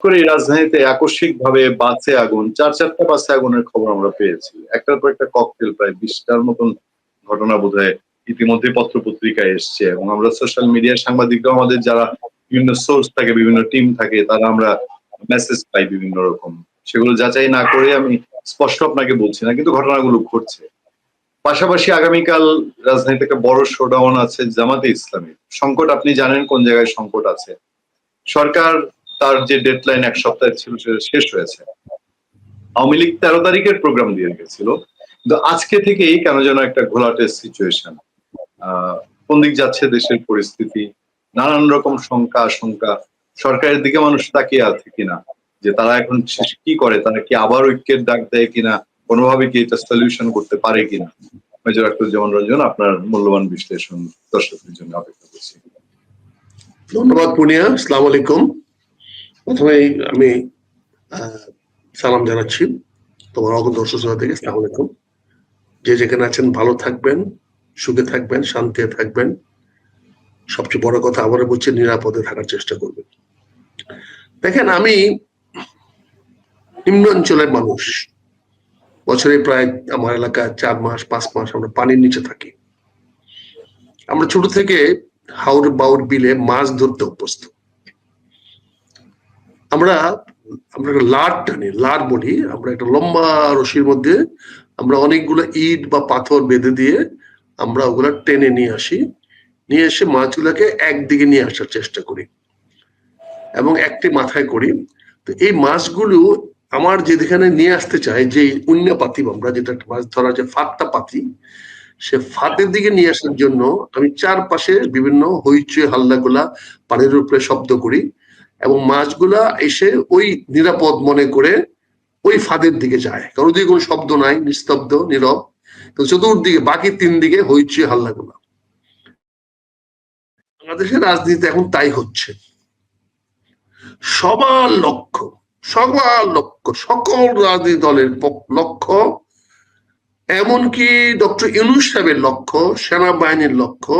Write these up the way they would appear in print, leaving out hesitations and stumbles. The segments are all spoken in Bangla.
করে রাজধানীতে আকস্মিক ভাবে বাসে আগুন, 4-4টা বাসে আগুনের খবর আমরা পেয়েছি। একটার পর একটা ককটেল, প্রায় 20টার মতন ঘটনা বোধহয় ইতিমধ্যে পত্র পত্রিকায় এসছে, এবং আমরা সোশ্যাল মিডিয়ার সাংবাদিকরাও আমাদের যারা বিভিন্ন সোর্স থাকে, বিভিন্ন টিম থাকে, তারা আমরা মেসেজ পাই বিভিন্ন রকম। সেগুলো যাচাই না করে আমি স্পষ্ট আপনাকে বলছি না, কিন্তু ঘটনাগুলো ঘটছে। পাশাপাশি আগামীকাল রাজধানীতে একটা বড় শোডাউন আছে জামাতে ইসলামী। সংকট আপনি জানেন কোন জায়গায় সংকট আছে। সরকার তার যে ডেডলাইন 1 সপ্তাহের ছিল সেটা শেষ হয়েছে। আওয়ামী লীগ 13 তারিখের প্রোগ্রাম দিয়ে রেখেছিল, কিন্তু আজকে থেকেই কেন যেন একটা ঘোলাটে সিচুয়েশন। কোন দিক যাচ্ছে দেশের পরিস্থিতি, নানান রকম শঙ্কা আশঙ্কা। সরকারের দিকে মানুষ তাকিয়ে আছে কিনা, যে তারা এখন কি করে, তারা কি আবার ঐক্যের ডাক দেয় কিনা, কোনোভাবে কি এটা সলিউশন করতে পারে কিনা। মেজর আখতারুজ্জামান রঞ্জন, আপনার মূল্যবান বিশ্লেষণ দর্শকদের জন্য অপেক্ষা করছি। ধন্যবাদ পুনিয়া। আসসালামু আলাইকুম। প্রথমেই আমি সালাম জানাচ্ছি তোমার অগণ দর্শক থেকে। আসসালামু আলাইকুম। যে যেখানে আছেন ভালো থাকবেন, সুখে থাকবেন, শান্তিতে থাকবেন। সবচেয়ে বড় কথা আবারও বলছি, নিরাপদে থাকার চেষ্টা করবেন। দেখেন, আমি নিম্ন অঞ্চলের মানুষ। বছরে প্রায় আমার এলাকায় 4 মাস 5 মাস আমরা পানির নিচে থাকি। আমরা ছোট থেকে হাওর বাউর বিলে মাছ ধরতে অভ্যস্ত। আমরা একটা লাট টানি, লাট বলি আমরা, একটা লম্বা রশির মধ্যে আমরা অনেকগুলো ইট বা পাথর বেঁধে দিয়ে আমরা ওগুলা টেনে নিয়ে আসি, নিয়ে এসে মাছগুলোকে একদিকে নিয়ে আসার চেষ্টা করি এবং একটি মাথায় করি। তো এই মাছগুলো আমার যেখানে নিয়ে আসতে চাই, যে উন্না পাতি, আমরা যেটা মাছ ধরা যে ফাঁদটা পাতি, সে ফাঁদের দিকে নিয়ে আসার জন্য আমি চারপাশে বিভিন্ন হইচই হাল্লাগুলা পানির উপরে শব্দ করি, এবং মাছগুলা এসে ওই নিরাপদ মনে করে ওই ফাঁদের দিকে যায়, কারণ ওদিকে কোনো শব্দ নাই, নিস্তব্ধ নীরব। তো চতুর্দিকে বাকি 3 দিকে হইচই হাল্লাগুলা। বাংলাদেশের রাজনীতি এখন তাই হচ্ছে। সবার লক্ষ্য, সকল রাজনৈতিক দলের লক্ষ্য, এমনকি ডক্টর ইউনূস সাহেবের লক্ষ্য, সেনাবাহিনীর লক্ষ্য,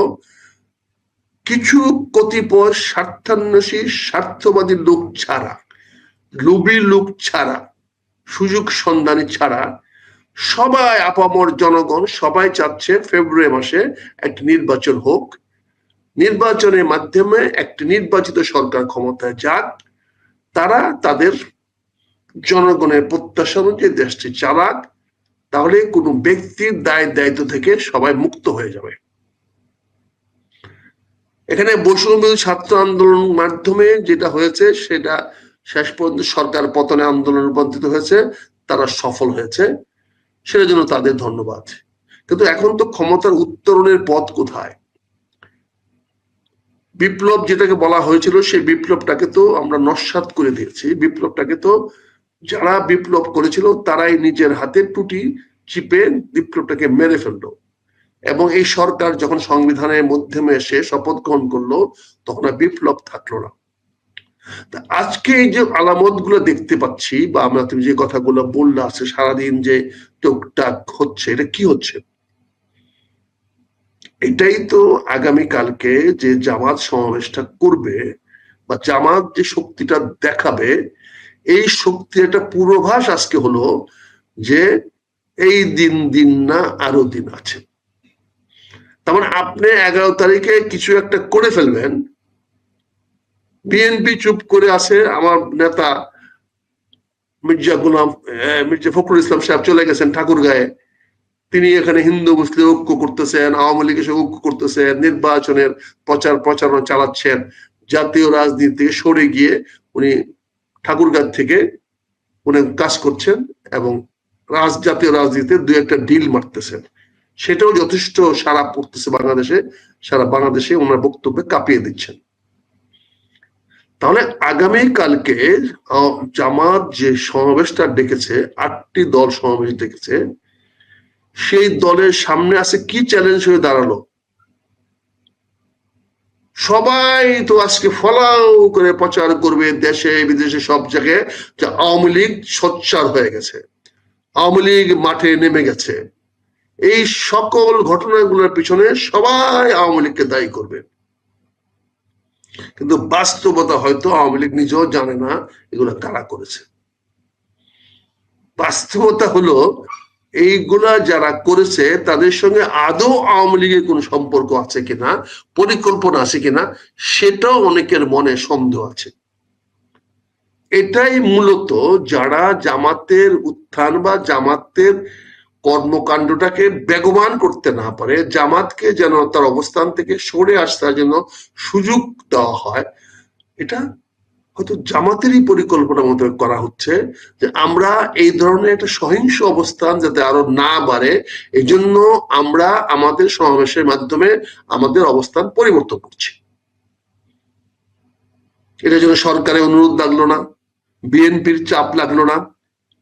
কিছু কতিপয় স্বার্থান্বেষী স্বার্থবাদী লোক ছাড়া, লোভী লোক ছাড়া, সুযোগ সন্ধানী ছাড়া সবাই, আপামর জনগণ সবাই চাচ্ছে ফেব্রুয়ারি মাসে একটি নির্বাচন হোক, নির্বাচনের মাধ্যমে একটি নির্বাচিত সরকার ক্ষমতায় যাক, তারা তাদের জনগণের প্রত্যাশা অনুযায়ী দেশটি চালাক, তাহলে কোনো ব্যক্তির দায় দায়িত্ব থেকে সবাই মুক্ত হয়ে যাবে। এখানে বৈষম্য ছাত্র আন্দোলনের মাধ্যমে যেটা হয়েছে সেটা শেষ পর্যন্ত সরকার পতনে আন্দোলনে রূপান্তরিত হয়েছে, তারা সফল হয়েছে, সেটার জন্য তাদের ধন্যবাদ। কিন্তু এখন তো ক্ষমতার উত্তরণের পথ কোথায়? বিপ্লব যেটাকে বলা হয়েছিল, সেই বিপ্লবটাকে তো আমরা নস্যাৎ করে দিয়েছি। বিপ্লবটাকে তো যারা বিপ্লব করেছিল তারাই নিজের হাতে টুটি চিপে বিপ্লবটাকে মেরে ফেললো, এবং এই সরকার যখন সংবিধানের মাধ্যমে এসে শপথ গ্রহণ করলো তখন আর বিপ্লব থাকলো না। আজকে এই যে আলামত গুলো দেখতে পাচ্ছি, বা আমরা তুমি যে কথাগুলো বললে আছে সারাদিন যে টুকটাক হচ্ছে, এটা কি হচ্ছে? এটাই তো আগামী কালকে যে জামাত সমাবেশটা করবে বা জামাত যে শক্তিটা দেখাবে, এই শক্তির একটা পূর্বাভাস আজকে হলো যে এই দিন না আরো দিন আছে। তার মানে আপনি 11 তারিখে কিছু একটা করে ফেলবেন, বিএনপি চুপ করে আছে, আমার নেতা মির্জা ফখরুল ইসলাম সাহেব চলে গেছেন ঠাকুরগাঁয়ে, তিনি এখানে হিন্দু মুসলিম ঐক্য করতেছেন, আওয়ামী লীগের সাথে ঐক্য করতেছেন, নির্বাচনের প্রচারণা চালাচ্ছেন, জাতীয় রাজনীতি থেকে সরে গিয়ে উনি ঠাকুরগাঁ থেকে উনি কাজ করছেন এবং জাতীয় রাজনীতিতে 2-1টা ডিল মারতেছেন। সেটাও যথেষ্ট সাড়া পড়তেছে বাংলাদেশে, সারা বাংলাদেশে ওনার বক্তব্যে কাঁপিয়ে দিচ্ছেন। তাহলে আগামী কালকে জামাত যে সমাবেশটা ডেকেছে, 8টি দল সমাবেশ ডেকেছে, সেই দলের সামনে আছে কি চ্যালেঞ্জ হয়ে দাঁড়ালো? সবাই তো আজকে ফলাও করে প্রচার করবে দেশে বিদেশে সব জায়গায় যে আওয়ামী লীগ সোচ্চার হয়ে গেছে, আওয়ামী লীগ মাঠে নেমে গেছে। এই সকল ঘটনাগুলোর পিছনে সবাই আওয়ামী লীগকে দায়ী করবে। কিন্তু বাস্তবতা হয়তো আওয়ামী লীগ নিজেও জানে না এগুলো কারা করেছে। বাস্তবতা হলো এইগুলা যারা করেছে তাদের সঙ্গে আদৌ আওয়ামী লীগের কোন সম্পর্ক আছে কিনা, পরিকল্পনা আছে কিনা, সেটাও অনেকের মনে সন্দেহ আছে। এটাই মূলত যারা জামাতের উত্থান বা জামাতের কর্মকাণ্ডটাকে বেগবান করতে না পারে, জামাতকে যেন তার অবস্থান থেকে সরে আসার জন্য সুযোগ দেওয়া হয়, এটা হয়তো জামাতেরই পরিকল্পনা মতো করা হচ্ছে যে আমরা এই ধরনের একটা সহিংস অবস্থান যাতে আরো না বাড়ে, এই জন্য আমরা আমাদের সমাবেশের মাধ্যমে আমাদের অবস্থান পরিবর্তন করছি। এটার জন্য সরকারের অনুরোধ লাগলো না, বিএনপির চাপ লাগলো না,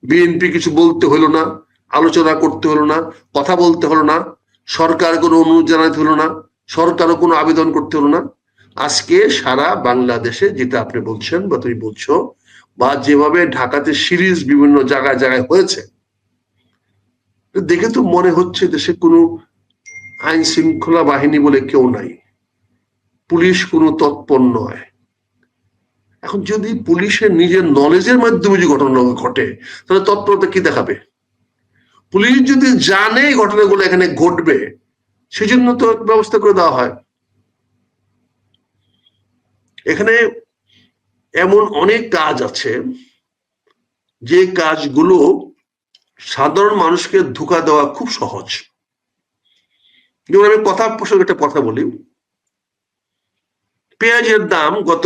বিএনপি কিছু বলতে হলো না, আলোচনা করতে হলো না, কথা বলতে হলো না, সরকার কোনো অনুরোধ জানাতে হলো না, সরকারও কোনো আবেদন করতে হলো না। আজকে সারা বাংলাদেশে যেটা আপনি বলছেন বা তুমি বলছো, বা যেভাবে ঢাকাতে সিরিজ বিভিন্ন জায়গায় জায়গায় হয়েছে, দেখে তো মনে হচ্ছে দেশে কোনো আইন শৃঙ্খলা বাহিনী বলে কেউ নাই, পুলিশ কোনো তৎপর নয়। এখন যদি পুলিশের নিজের নলেজের মাধ্যমে যে ঘটনা ঘটে, তাহলে তৎপরতা কি দেখাবে? পুলিশ যদি জানে ঘটনাগুলো এখানে ঘটবে, সেজন্য তো ব্যবস্থা করে দেওয়া হয়। এখানে এমন অনেক কাজ আছে যে কাজগুলো সাধারণ মানুষকে ধোঁকা দেওয়া খুব সহজ। যেমন আমি কথা প্রসঙ্গে একটা কথা বলি, পেঁয়াজের দাম গত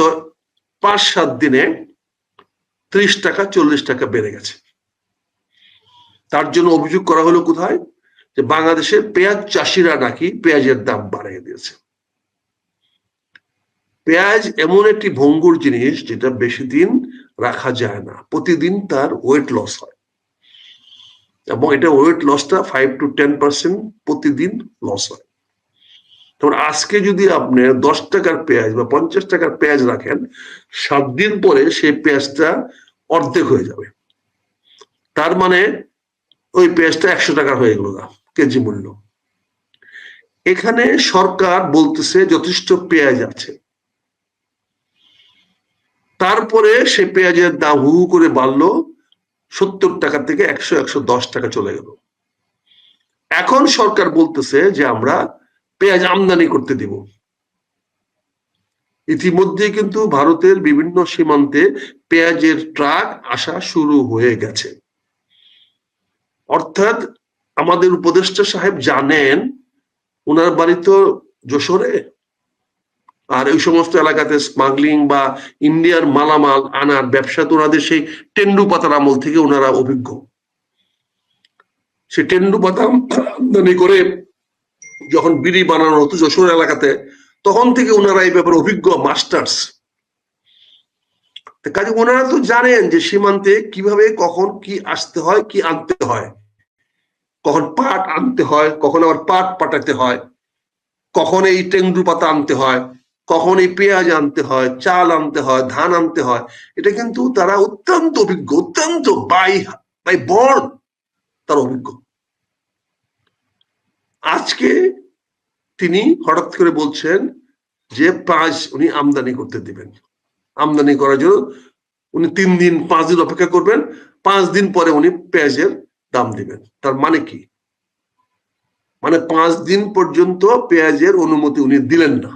5-7 দিনে 30 টাকা 40 টাকা বেড়ে গেছে। তার জন্য অভিযোগ করা হলো কোথায়, যে বাংলাদেশের পেঁয়াজ চাষিরা নাকি পেঁয়াজের দাম বাড়িয়ে দিয়েছে। পেঁয়াজ এমন একটি ভঙ্গুর জিনিস যেটা বেশি দিন রাখা যায় না, প্রতিদিন তার ওয়েট লস হয়, এবং এটা ওয়েট লসটা 5 to 10% প্রতিদিন লস হয়। তখন আজকে যদি আপনি 10 টাকার পেঁয়াজ বা 50 টাকার পেঁয়াজ রাখেন, 7 দিন পরে সেই পেঁয়াজটা অর্ধেক হয়ে যাবে। তার মানে ওই পেঁয়াজটা 100 টাকার হয়ে গেল কেজি মূল্য। এখানে সরকার বলতেছে যথেষ্ট পেঁয়াজ আছে, তারপরে সে পেঁয়াজের দাম হু হু করে বাড়লো, 70 টাকা থেকে 100-110 টাকা চলে গেল। এখন সরকার বলতেছে যে আমরা পেঁয়াজ আমদানি করতে দিব। ইতিমধ্যে কিন্তু ভারতের বিভিন্ন সীমান্তে পেঁয়াজের ট্রাক আসা শুরু হয়ে গেছে। অর্থাৎ আমাদের উপদেষ্টা সাহেব জানেন, ওনার বাড়ি তো যশোরে, আর এই সমস্ত এলাকাতে স্মাগলিং বা ইন্ডিয়ার মালামাল আনার ব্যবসা তো ওনাদের সেই টেন্ডু পাতার আমল থেকে ওনারা অভিজ্ঞ। সে টেন্ডু পাতা আমদানি করে যখন বিড়ি বানানো হতো যশোর এলাকাতে, তখন থেকে ওনারা এই ব্যাপারে অভিজ্ঞ মাস্টার্স। কাজে ওনারা তো জানেন যে সীমান্তে কিভাবে কখন কি আসতে হয়, কি আনতে হয়, কখন পাট আনতে হয়, কখন আবার পাট পাঠাতে হয়, কখন এই টেন্ডু পাতা আনতে হয়, কখন এই পেঁয়াজ আনতে হয়, চাল আনতে হয়, ধান আনতে হয়। এটা কিন্তু তারা অত্যন্ত অভিজ্ঞ, অত্যন্ত বাই বাই বর্ন তার অভিজ্ঞ। আজকে তিনি হঠাৎ করে বলছেন যে পেঁয়াজ উনি আমদানি করতে দিবেন। আমদানি করার জন্য উনি 3 দিন 5 দিন অপেক্ষা করবেন, 5 দিন পরে উনি পেঁয়াজের দাম দিবেন। তার মানে কি? মানে 5 দিন পর্যন্ত পেঁয়াজের অনুমতি উনি দিলেন না।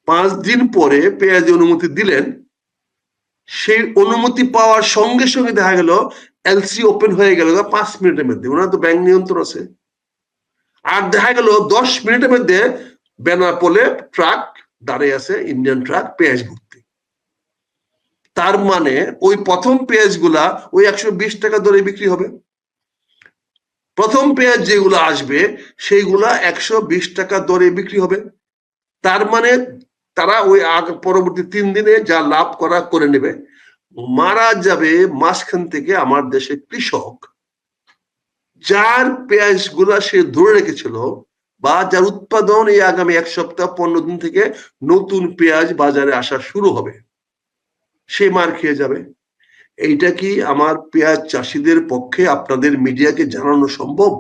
5 দিন পরে পেঁয়াজের অনুমতি দিলেন, সেই অনুমতি পাওয়ার সঙ্গে সঙ্গে দেখা গেল এলসি ওপেন হয়ে গেল 5 মিনিটের মধ্যে। ওনার তো ব্যাংক নিয়ন্ত্রণ আছে। আর দেখা গেল 10 মিনিটের মধ্যে বেনাপোলে ট্রাক দাঁড়িয়ে আছে, ইন্ডিয়ান ট্রাক পেঁয়াজ ভর্তি। তার মানে ওই প্রথম পেঁয়াজ গুলা ওই 120 টাকা দরে বিক্রি হবে। প্রথম পেঁয়াজ যেগুলো আসবে সেইগুলা 120 টাকা দরে বিক্রি হবে। তার মানে তারা ওই পরবর্তী 3 দিনে যা লাভ করা করে নেবে। মারা যাবে মাঝখান থেকে আমার দেশের কৃষক, যার পেঁয়াজ গুলা সে ধরে রেখেছিল বা যার উৎপাদন এই আগামী 1 সপ্তাহ 15 দিন থেকে নতুন পেঁয়াজ বাজারে আসা শুরু হবে, সে মার খেয়ে যাবে। এইটা কি আমার পেঁয়াজ চাষিদের পক্ষে আপনাদের মিডিয়াকে জানানো সম্ভব?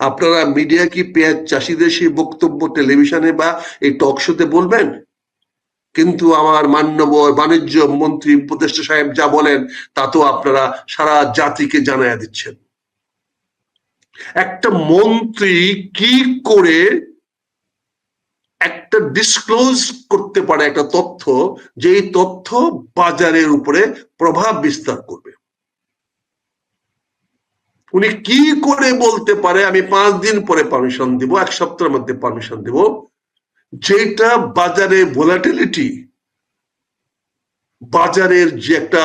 আপনারা মিডিয়া কি পেঁয়াজ চাষিদের সেই বক্তব্য টেলিভিশনে বা এই টক শোতে বলবেন? কিন্তু আমার মান্যবর বাণিজ্য মন্ত্রী উপদেষ্টা সাহেব যা বলেন তা তো আপনারা সারা জাতিকে জানাইয়া দিচ্ছেন। একটা মন্ত্রী কি করে একটা ডিসক্লোজ করতে পারে একটা তথ্য, যে এই তথ্য বাজারের উপরে প্রভাব বিস্তার করবে? উনি কি করে বলতে পারে আমি 5 দিন পরে পারমিশন দিব, 1 সপ্তাহের মধ্যে পারমিশন দিব, যেটা বাজারে ভোলাটিলিটি, বাজারের যে একটা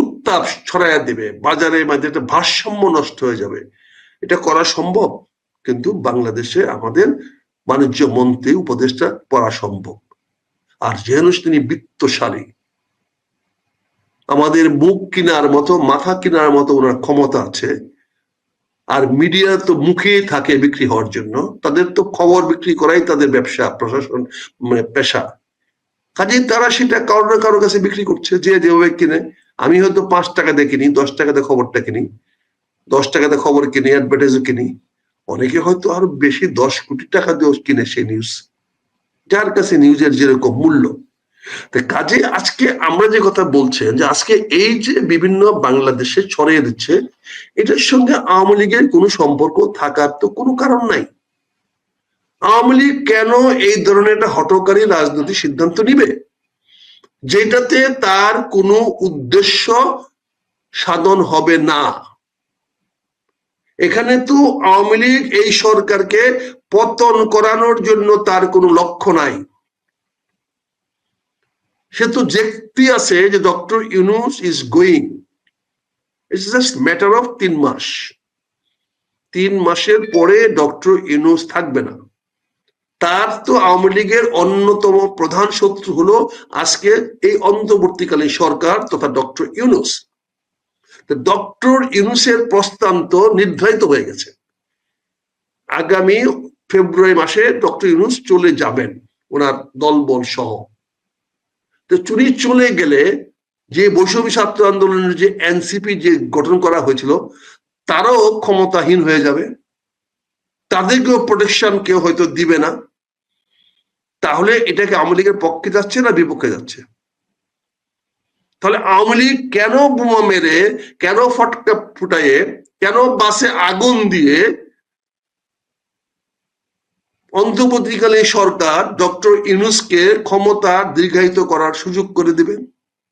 উত্তাপ ছড়াইয়া দেবে, বাজারের মধ্যে একটা ভারসাম্য নষ্ট হয়ে যাবে? এটা করা সম্ভব, কিন্তু বাংলাদেশে আমাদের বাণিজ্য মন্ত্রী উপদেষ্টা করা সম্ভব। আর যেন তিনি বিত্তশালী, আমাদের মুখ কেনার মতো মাথা কেনার মতো ওনার ক্ষমতা আছে। আর মিডিয়া তো মুখে থাকে বিক্রি হওয়ার জন্য, তাদের তো খবর বিক্রি করাই তাদের ব্যবসা, প্রশাসন মানে পেশা। কাজে তারা সেটা কারো না কারো কাছে বিক্রি করছে, যে যেভাবে কিনে। আমি হয়তো 5 টাকা দিয়ে কিনি, 10 টাকাতে খবরটা কিনি, 10 টাকাতে খবর কিনি, অ্যাডভার্টাইজও কিনি। অনেকে হয়তো আরো বেশি 10 কোটি টাকা দিয়ে কিনে সেই নিউজ, যার কাছে নিউজের যেরকম মূল্য। কাজে আজকে আমরা যে কথা বলছেন, যে আজকে এই যে বিভিন্ন বাংলাদেশে ছড়িয়ে দিচ্ছে, এটার সঙ্গে আওয়ামী লীগের কোনো সম্পর্ক থাকার তো কোনো কারণ নাই। আওয়ামী লীগ কেন এই ধরনের একটা হঠকারী রাজনৈতিক সিদ্ধান্ত নিবে, যেটাতে তার কোনো উদ্দেশ্য সাধন হবে না? এখানে তো আওয়ামী লীগ এই সরকারকে পতন করানোর জন্য তার কোনো লক্ষ্য নাই। সে তো দেখতে আছে যে doctor Yunus is going, it's just matter of 3 মাস। 3 মাসের পরে ডক্টর ইউনূস থাকবে না। তার তো আওয়ামী লীগের অন্যতম প্রধান শত্রু হলো আজকে এই অন্তর্বর্তীকালীন সরকার তথা ডক্টর ইউনূস। ডক্টর ইউনূসের প্রস্থান তো নির্ধারিত হয়ে গেছে। আগামী ফেব্রুয়ারি মাসে ডক্টর ইউনূস চলে যাবেন ওনার দলবল সহ। তো চুরি চলে গেলে যে বৈষম্য ছাত্র আন্দোলনের যে এনসিপি যে গঠন করা হয়েছিল, তারাও ক্ষমতাহীন হয়ে যাবে, তাদেরকেও প্রোটেকশন কেউ হয়তো দিবে না। তাহলে এটাকে আওয়ামী লীগের পক্ষে যাচ্ছে না বিপক্ষে যাচ্ছে? তাহলে আওয়ামী লীগ কেন বোমা মেরে, কেন ফটকা ফুটাইয়ে, কেন বাসে আগুন দিয়ে অন্তর্বর্তীকালীন সরকার ডক্টর ইউনূসকে ক্ষমতা দীর্ঘায়িত করার সুযোগ করে দিবেন?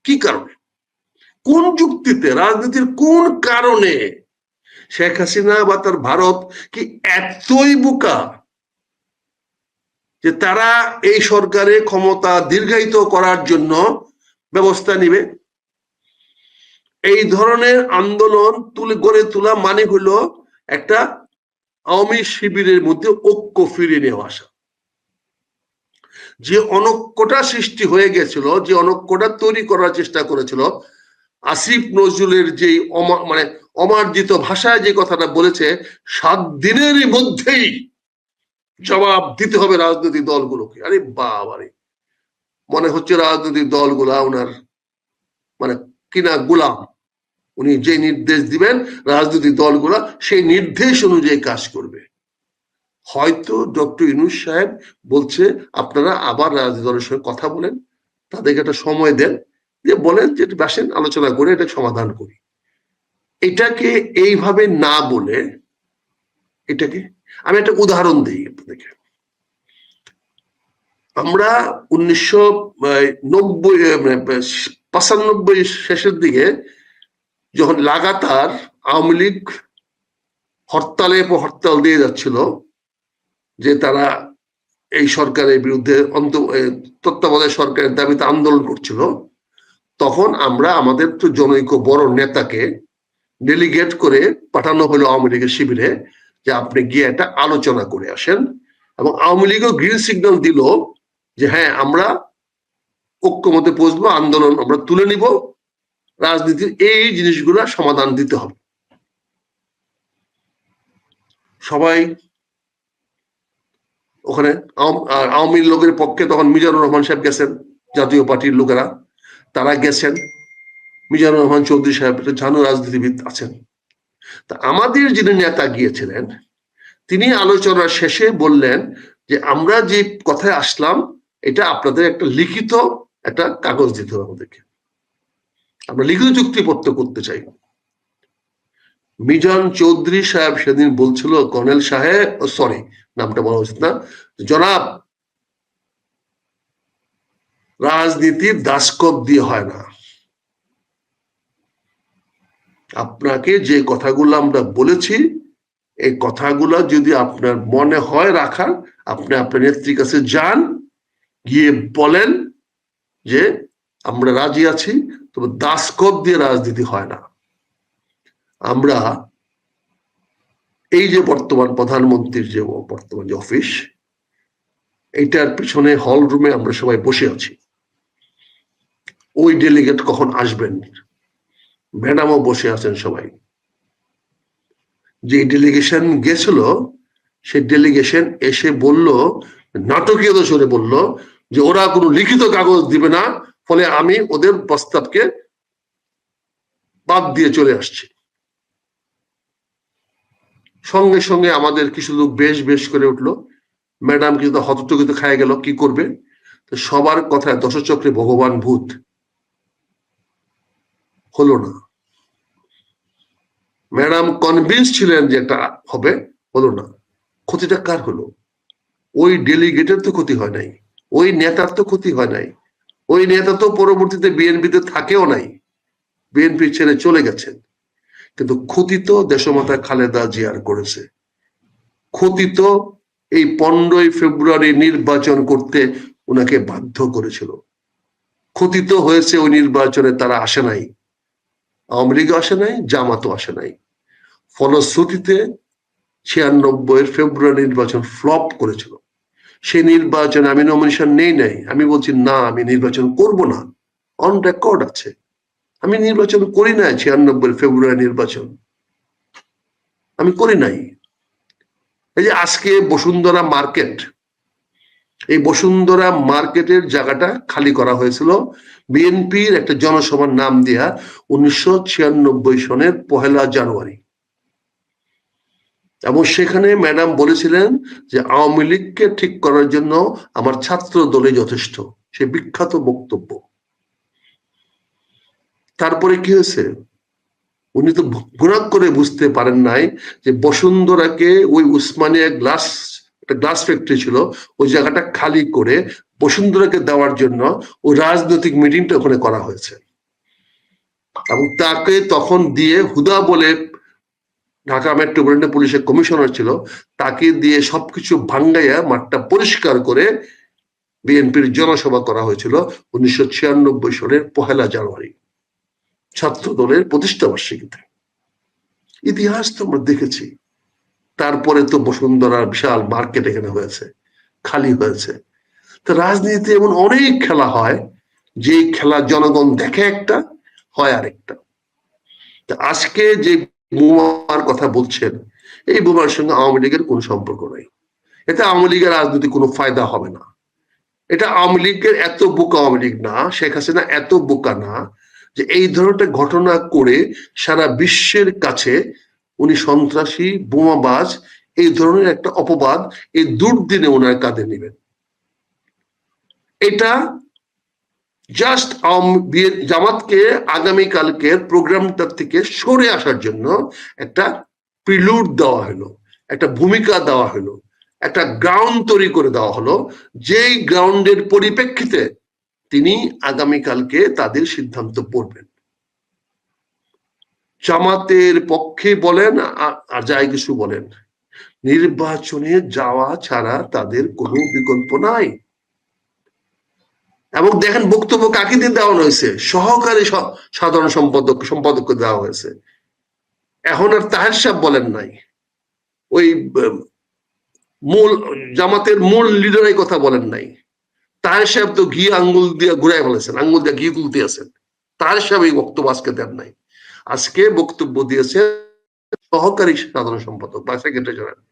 কি কারণে, কোন যুক্তিতে, রাজনীতির কোন কারণে? শেখ হাসিনা বা তার ভারত কি এতই বোকা যে তারা এই সরকারের ক্ষমতা দীর্ঘায়িত করার জন্য ব্যবস্থা নিবে? এই ধরনের আন্দোলন গড়ে তোলা মানে হলো একটা আওয়ামী শিবিরের মধ্যে ঐক্য ফিরিয়ে নিয়ে আসা। যে অনৈক্যটা সৃষ্টি হয়ে গেছিল, যে অনৈক্যটা তৈরি করার চেষ্টা করেছিল, আসিফ নজরুলের যে মানে অমার্জিত ভাষায় যে কথাটা বলেছে, 7 দিনের মধ্যেই জবাব দিতে হবে রাজনৈতিক দলগুলোকে। আরে বাবারে, মনে হচ্ছে রাজনৈতিক দলগুলা ওনার মানে কিনা গোলাম। উনি যে নির্দেশ দিবেন রাজনৈতিক দলগুলা সেই নির্দেশ অনুযায়ী কাজ করবে। হয়তো ডক্টর ইউনূস সাহেব বলছে আপনারা আবার রাজনৈতিক দলের সঙ্গে কথা বলেন, তাদেরকে একটা সময় দেন, যে বলেন যে আসেন আলোচনা করে এটা সমাধান করি। এটাকে এইভাবে না বলে, এটাকে আমি একটা উদাহরণ দিই আপনাদেরকে। আমরা 1995 শেষের দিকে যখন লাগাতার আওয়ামী লীগ হরতালে হরতাল দিয়ে যাচ্ছিল, যে তারা এই সরকারের বিরুদ্ধে তত্ত্বাবধায়ক সরকারের দাবিতে আন্দোলন করছিল, তখন আমরা আমাদের তো জনৈক বড় নেতাকে ডেলিগেট করে পাঠানো হলো আওয়ামী লীগের শিবিরে, যে আপনি গিয়ে একটা আলোচনা করে আসেন। এবং আওয়ামী লীগও গ্রিন সিগন্যাল দিল যে হ্যাঁ আমরা ঐক্যমতে পৌঁছবো, আন্দোলন আমরা তুলে নিব, রাজনীতির এই জিনিসগুলো সমাধান দিতে হবে। সবাই ওখানে আওয়ামী লীগের পক্ষে তখন মিজানুর রহমান সাহেব গেছেন, জাতীয় পার্টির লোকেরা তারা গেছেন, মিজানুর রহমান চৌধুরী সাহেব ঝানু রাজনীতিবিদ আছেন। তা আমাদের যিনি নেতা গিয়েছিলেন তিনি আলোচনার শেষে বললেন যে আমরা যে কথায় আসলাম এটা আপনাদের একটা লিখিত একটা কাগজ দিতে হবে আমাদেরকে, আমরা লিখিত চুক্তিপত্র করতে চাই। মিজান চৌধুরী সাহেব সেদিন বলছিল, কর্নেল সাহেব, সরি নামটা বলা উচিত না, জনাব রাজনীতির দাসকপ দিয়ে হয় না, আপনাকে যে কথাগুলো আমরা বলেছি এই কথাগুলো যদি আপনার মনে হয় রাখার, আপনি আপনার নেত্রীর কাছে যান, গিয়ে বলেন যে আমরা রাজি আছি, তবে দাসকপ দিয়ে রাজনীতি হয় না। আমরা এই যে বর্তমান প্রধানমন্ত্রীর যে বর্তমান যে অফিস, এইটার পিছনে হল রুমে আমরা সবাই বসে আছি, ওই ডেলিগেট কখন আসবেন, ম্যাডামও বসে আছেন সবাই। যে ডেলিগেশন গেছিল সেই ডেলিগেশন এসে বলল, নাটকীয় স্বরে বলল যে ওরা কোনো লিখিত কাগজ দিবে না, ফলে আমি ওদের প্রস্তাবকে বাদ দিয়ে চলে আসছি। সঙ্গে সঙ্গে আমাদের কিছু লোক বেশ বেশ করে উঠলো, ম্যাডাম কিন্তু হতচকিত খায় গেল, কি করবে? তো সবার কথায় দশচক্রে ভগবান ভূত, হলো না। ম্যাডাম কনভিন্স ছিলেন যে এটা হবে, হলো না। ক্ষতিটা কার হলো? ওই ডেলিগেটের তো ক্ষতি হয় নাই, ওই নেতার তো ক্ষতি হয় নাই, ওই নেতা তো পরবর্তীতে বিএনপিতে থাকেও নাই, বিএনপি ছেড়ে চলে গেছেন। কিন্তু ক্ষতি তো দেশমাতা খালেদা জিয়ার করেছে, ক্ষতি তো এই 15ই ফেব্রুয়ারি নির্বাচন করতে ওনাকে বাধ্য করেছিল, ক্ষতি তো হয়েছে ওই নির্বাচনে তারা আসে নাই, আওয়ামী লীগ আসে নাই, জামাতও আসে নাই। ফলশ্রুতিতে 96 ফেব্রুয়ারি নির্বাচন ফ্লপ করেছিল। সেই নির্বাচনে আমি নমিনেশন নেই নাই, আমি বলছি না আমি নির্বাচন করব না, অন রেকর্ড আছে, আমি নির্বাচন করি নাই। 96 ফেব্রুয়ারি নির্বাচন আমি করি নাই। এই যে আজকে বসুন্ধরা মার্কেট, এই বসুন্ধরা মার্কেটের জায়গাটা খালি করা হয়েছিল বিএনপির একটা জনসভার নাম দিয়া 1996 সনের 1 জানুয়ারি, এবং সেখানে ম্যাডাম বলেছিলেন যে আওয়ামী লীগকে ঠিক করার জন্য আমার ছাত্র দলে যথেষ্ট, সে বিখ্যাত বক্তব্য। তারপরে কি হয়েছে? উনি তো গুণাক করে বুঝতে পারেন নাই যে বসুন্ধরাকে ওই উসমানিয়া একটা গ্লাস ফ্যাক্টরি ছিল, ওই জায়গাটা খালি করে বসুন্ধরাকে দেওয়ার জন্য ওই রাজনৈতিক মিটিংটা ওখানে করা হয়েছে, এবং তাকে তখন দিয়ে হুদা বলে ঢাকা মেট্রোপলিটন পুলিশের কমিশনার ছিল, তাকে দিয়ে সবকিছু ভাঙ্গাইয়া মাঠটা পরিষ্কার করে বিএনপির জনসভা করা হয়েছিল 1996 সালের 1 জানুয়ারি, ছাত্র দলের প্রতিষ্ঠা বার্ষিকীতে। ইতিহাস তো আমরা দেখেছি। তারপরে তো বসুন্ধরার বিশাল মার্কেট এখানে হয়েছে, খালি হয়েছে। তো রাজনীতিতে এমন অনেক খেলা হয়, যে খেলা জনগণ দেখে একটা, হয় আরেকটা। আজকে যে বোমার কথা বলছেন, এই বোমার সঙ্গে আওয়ামী লীগের কোনো সম্পর্ক নাই। এতে আওয়ামী লীগের রাজনীতি কোনো ফায়দা হবে না। এটা আওয়ামী লীগের এত বোকা আওয়ামী লীগ না, শেখ হাসিনা এত বোকা না যে এই ধরনের ঘটনা করে সারা বিশ্বের কাছে উনি সন্ত্রাসী, বোমাবাজ, এই ধরনের একটা অপবাদ এই দুর্দিনে ওনার কাঁধে নেবেন। এটা জাস্ট জামাতকে আগামীকালকের প্রোগ্রামটার থেকে সরে আসার জন্য একটা প্রিলুড দেওয়া হলো, একটা ভূমিকা দেওয়া হলো, একটা গ্রাউন্ড তৈরি করে দেওয়া হলো, যেই গ্রাউন্ডের পরিপ্রেক্ষিতে তিনি আগামীকালকে তাদের সিদ্ধান্ত পড়বেন। জামাতের পক্ষে বলেন আর যাই কিছু বলেন, নির্বাচনে যাওয়া ছাড়া তাদের কোনো বিকল্প নাই। এবং দেখেন বক্তব্য কাকে দিয়ে দেওয়া হয়েছে? সহকারী সাধারণ সম্পাদককে দেওয়া হয়েছে। এখন আর তাহের সাহেব বলেন নাই, ওই মূল জামাতের মূল লিডারের কথা বলেন নাই। তাহের সাহেব তো ঘি আঙ্গুল দিয়ে ঘুরাই ফেলেছেন, আঙ্গুল দিয়ে ঘি গুলতে আছেন। তাহের সাহেব এই বক্তব্য আজকে দেন নাই, আজকে বক্তব্য দিয়েছে সহকারী সাধারণ সম্পাদক বা সেক্রেটারি জেনারেল।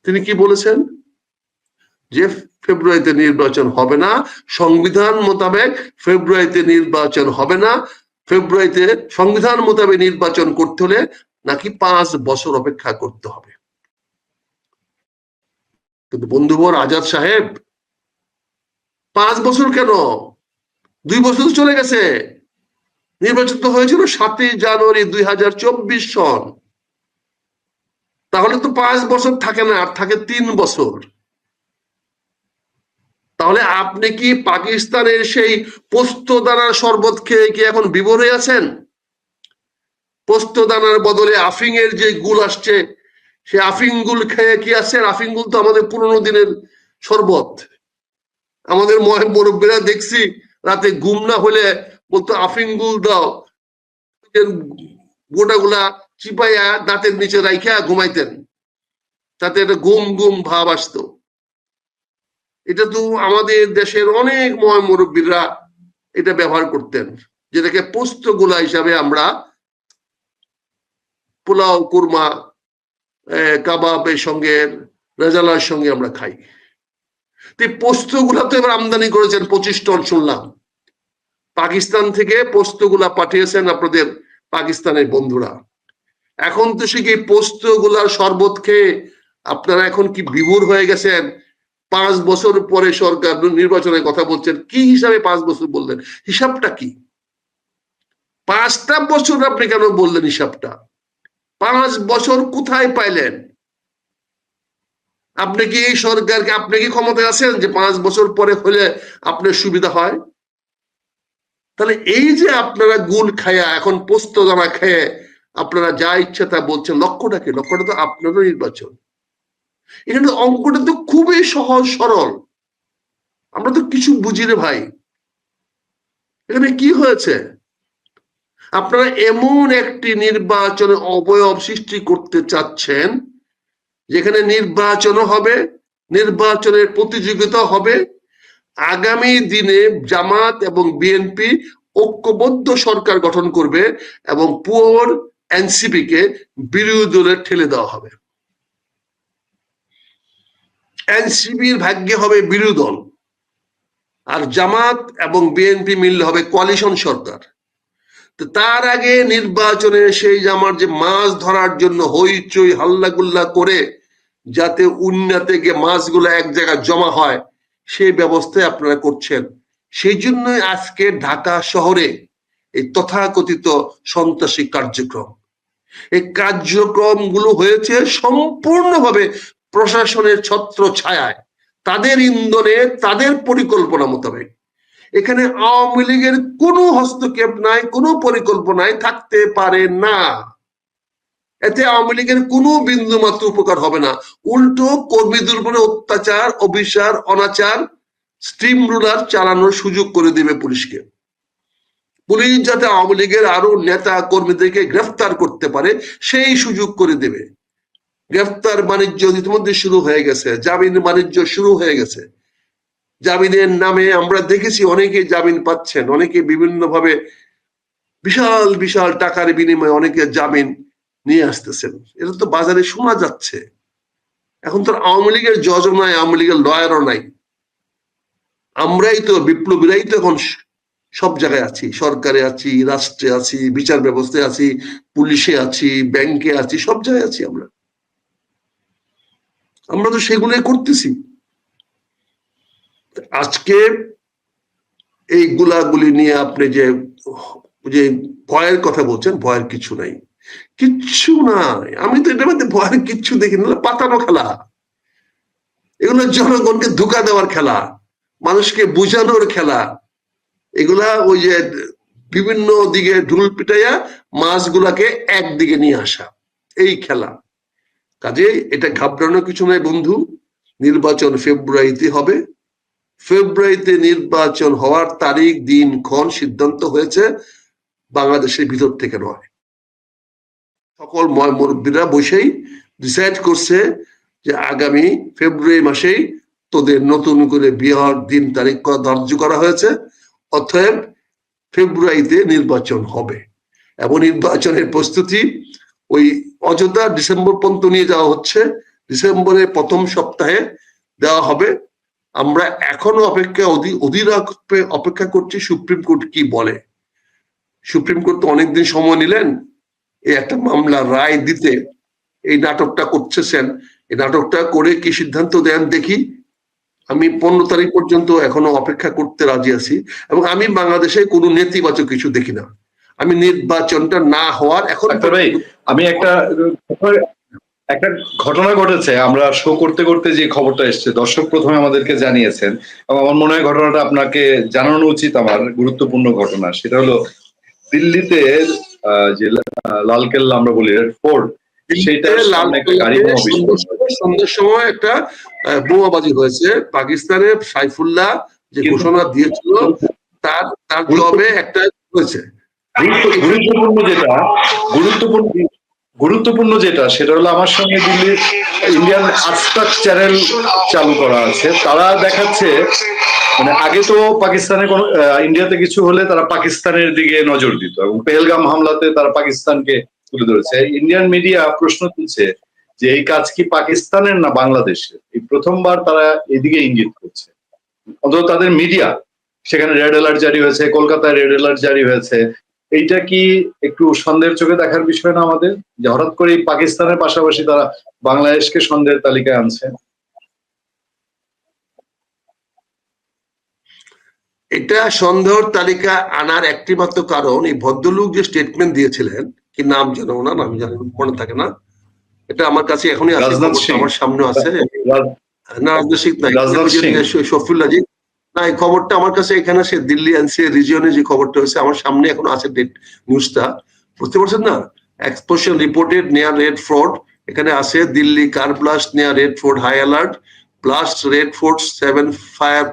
তিনি কি বলেছেন? যে ফেব্রুয়ারিতে নির্বাচন হবে না, সংবিধান মোতাবেক ফেব্রুয়ারিতে নির্বাচন হবে না, ফেব্রুয়ারিতে সংবিধান মোতাবেক নির্বাচন করতে হলে নাকি 5 বছর অপেক্ষা করতে হবে। কিন্তু বন্ধুবর আজাদ সাহেব 5 বছর কেন, 2 বছর তো চলে গেছে। নির্বাচন তো হয়েছিল 7ই জানুয়ারি 2024 সন। তাহলে তো 5 বছর থাকে না, আর থাকে 3 বছর। তাহলে আপনি কি পাকিস্তানের সেই পোস্তদানার শরবত খেয়ে কি এখন বিভোর হয়ে আছেন? পোস্তদানার বদলে আফিং এর যে গুল আসছে, সে আফিং গুল খেয়ে কি আছেন? আফিং গুল তো আমাদের পুরোনো দিনের শরবত। আমাদের মুরব্বীরা দেখছি রাতে ঘুম না হলে বলতো আফিং গুল দাও, গোটাগুলা চিপাইয়া দাঁতের নিচে রাইখা ঘুমাইতেন, তাতে একটা গুম গুম ভাব আসতো। এটা তো আমাদের দেশের অনেক মুরব্বীরা এটা ব্যবহার করতেন, যেটাকে পোস্ত গোলা হিসাবে আমরা পোলাও, কুরমা, কাবাবের সঙ্গে, রেজালার সঙ্গে আমরা খাই। পোস্ত গুলা তো এবার আমদানি করেছেন 25 টন শুনলাম। পাকিস্তান থেকে পোস্ত গুলা পাঠিয়েছেন আপনাদের পাকিস্তানের বন্ধুরা। এখন তো সে কি পোস্ত গুলার শরবত খেয়ে আপনারা এখন কি বিভোর হয়ে গেছেন? 5 বছর পরে সরকার নির্বাচনের কথা বলছেন, কি হিসাবে 5 বছর বললেন? হিসাবটা কি? 5টা বছর আপনি কেন বললেন হিসাবটা? 5 বছর কোথায় পাইলেন? আপনি কি এই সরকারকে, আপনি কি ক্ষমতায় আছেন যে 5 বছর পরে হলে আপনার সুবিধা হয়? তাহলে এই যে আপনারা গুল খায়া এখন পোস্ত দানা খেয়ে আপনারা যা ইচ্ছা তা বলছেন, লক্ষ্যটা কি? লক্ষ্যটা তো আপনারও নির্বাচন। এখানে অঙ্কটা তো খুবই সহজ সরল, আমরা তো কিছু বুঝি রে ভাই। এখানে কি হয়েছে? আপনারা এমন একটি নির্বাচনে অবয়ব সৃষ্টি করতে চাচ্ছেন যেখানে নির্বাচনও হবে, নির্বাচনের প্রতিযোগিতা হবে, আগামী দিনে জামাত এবং বিএনপি ঐক্যবদ্ধ সরকার গঠন করবে এবং পুয়ার এনসিপি কে বিরোধী দলে ঠেলে দেওয়া হবে। এনসিপির ভাগ্যে হবে বিরোধী দল, আর জামাত এবং বিএনপি মিললে হবে কোয়ালিশন সরকার। তার আগে নির্বাচনে সেই জামার যে মাছ ধরার জন্য হইচই হাল্লাগুল্লা করে যাতে উন্নতে গিয়ে মাছগুলো এক জায়গায় জমা হয়, সেই ব্যবস্থায় আপনারা করছেন। সেই জন্যই আজকে ঢাকা শহরে এই তথাকথিত সন্ত্রাসী কার্যক্রম, এই কার্যক্রমগুলো হয়েছে সম্পূর্ণভাবে প্রশাসনের ছত্র ছায়ায়, তাদের ইন্ধনে, তাদের পরিকল্পনা মোতাবেক। এখানে আওয়ামী লীগের কোনো হস্তক্ষেপ নাই, কোনো পরিকল্পনায় থাকতে পারে না। এতে আওয়ামী লীগের কোনো বিন্দু মাত্র উপকার হবে না, উল্টো কর্মীদের উপরে অত্যাচার, অবিচার, অনাচার, স্টিম রুলার চালানোর সুযোগ করে দেবে পুলিশকে। পুলিশ যাতে আওয়ামী লীগের আরো নেতা কর্মীদেরকে গ্রেফতার করতে পারে সেই সুযোগ করে দেবে। গ্রেফতার বাণিজ্য ইতিমধ্যে শুরু হয়ে গেছে, জামিন বাণিজ্য শুরু হয়ে গেছে। জামিনের নামে আমরা দেখেছি অনেকে জামিন পাচ্ছেন, অনেকে বিভিন্ন ভাবে বিশাল বিশাল টাকার বিনিময়ে অনেকে জামিন নিয়ে আসতেছেন। এটা তো বাজারে শোনা যাচ্ছে। এখন তো আওয়ামী লীগের জজও নাই, আওয়ামী লীগের লয়ারও নাই, আমরাই তো বিপ্লবীরাই তো এখন সব জায়গায় আছি, সরকারে আছি, রাষ্ট্রে আছি, বিচার ব্যবস্থায় আছি, পুলিশে আছি, ব্যাংকে আছি, সব জায়গায় আছি। আমরা তো সেগুলোই করতেছি। আজকে এই গুলাগুলি নিয়ে আপনি যে যে ভয়ের কথা বলছেন, ভয়ের কিছু নাই, কিচ্ছু নাই। আমি তো এটার মধ্যে ভয়ের কিচ্ছু দেখি না, পাতানো খেলা। এগুলো জনগণকে ধোঁকা দেওয়ার খেলা, মানুষকে বুঝানোর খেলা। এগুলা ওই যে বিভিন্ন দিকে ঢুল পিটাইয়া মাছগুলাকে একদিকে নিয়ে আসা, এই খেলা। কাজে এটা ঘাবড়ানোর কিছু নাই বন্ধু। নির্বাচন ফেব্রুয়ারিতে হবে। ফেব্রুয়ারিতে নির্বাচন হওয়ার তারিখ, দিন, ক্ষণ সিদ্ধান্ত হয়েছে বাংলাদেশের ভিতর থেকে নয়। সকল মুরব্বীরা বসেই ডিসাইড করছে যে আগামী ফেব্রুয়ারি মাসেই তোদের নতুন করে বিয়ার দিন তারিখ ধার্য করা হয়েছে, অতএব ফেব্রুয়ারিতে নির্বাচন হবে। এবং নির্বাচনের প্রস্তুতি ওই অযোধ্যা ডিসেম্বর পর্যন্ত নিয়ে যাওয়া হচ্ছে, ডিসেম্বরের প্রথম সপ্তাহে দেওয়া হবে। আমরা এখনো অধীর অপেক্ষা করছি সুপ্রিম কোর্ট কি বলে। সুপ্রিম কোর্ট তো অনেকদিন সময় নিলেন এই একটা মামলা রায় দিতে, এই নাটকটা করতেছেন, এই নাটকটা করে কি সিদ্ধান্ত দেন দেখি। আমি 15 তারিখ পর্যন্ত এখনো অপেক্ষা করতে রাজি আছি, এবং আমি বাংলাদেশে কোনো নেতিবাচক কিছু দেখি না। আমি নির্বাচনটা না হওয়ার এখন ভাই আমি একটা একটা ঘটনা ঘটেছে, আমরা শো করতে করতে যে খবরটা এসছে, দর্শক প্রথমে আমাদেরকে জানিয়েছেন, এবং আমার মনে হয় ঘটনাটা আপনাকে জানানো উচিত। আমার গুরুত্বপূর্ণ ঘটনা, সেটা হলো দিল্লিতে যে লালকেল্লা আমরা বলি রেড ফোর্ট, সেইটার সামনে একটা গাড়ি বোমা বিস্ফোরণ। সন্ধ্যার সময় একটা বোমাবাজি হয়েছে। পাকিস্তানের সাইফুল্লাহ যে ঘোষণা দিয়েছিল তার জবাবে একটা হয়েছে। গুরুত্বপূর্ণ যেটা সেটা হলো, আমার সঙ্গে দিল্লির ইন্ডিয়ান আজতাক চ্যানেল চালু করা আছে, তারা দেখাচ্ছে মানে আগে তো পাকিস্তানে কোনো ইন্ডিয়াতে কিছু হলে তারা পাকিস্তানের দিকে নজর দিত, এবং পেহেলগাম হামলাতে তারা পাকিস্তানকে তুলে ধরেছে। ইন্ডিয়ান মিডিয়া প্রশ্ন তুলছে যে এই কাজ কি পাকিস্তানের না বাংলাদেশের। এই প্রথমবার তারা এদিকে ইঙ্গিত করছে, অন্তত তাদের মিডিয়া। সেখানে রেড অ্যালার্ট জারি হয়েছে, কলকাতায় রেড অ্যালার্ট জারি হয়েছে। এইটা কি একটু সন্দেহের চোখে দেখার বিষয় না আমাদের, যে হঠাৎ করে পাকিস্তানের পাশাপাশি তারা বাংলাদেশকে সন্দেহের তালিকায় আনছে? এটা সন্দেহের তালিকা আনার একটি মাত্র কারণ, এই ভদ্রলোক যে স্টেটমেন্ট দিয়েছিলেন, কি নাম যেন ওনার, নাম জানি মনে থাকে না, এটা আমার কাছে এখনই আছে, আমার সামনে আছে। না, রাজনাথ সিং নাই, শফিউল্লাহ জি। না, এই খবরটা আমার কাছে এখানে আছে, দিল্লি এনসিআর রিজিয়নে যে খবরটা হয়েছে আমার সামনে এখন আছে ডেট নিউজটা, বুঝতে পারছেন না? Explosion reported near red fort, এখানে আছে Delhi car blast near red fort, high alert, blast red fort, 7 fire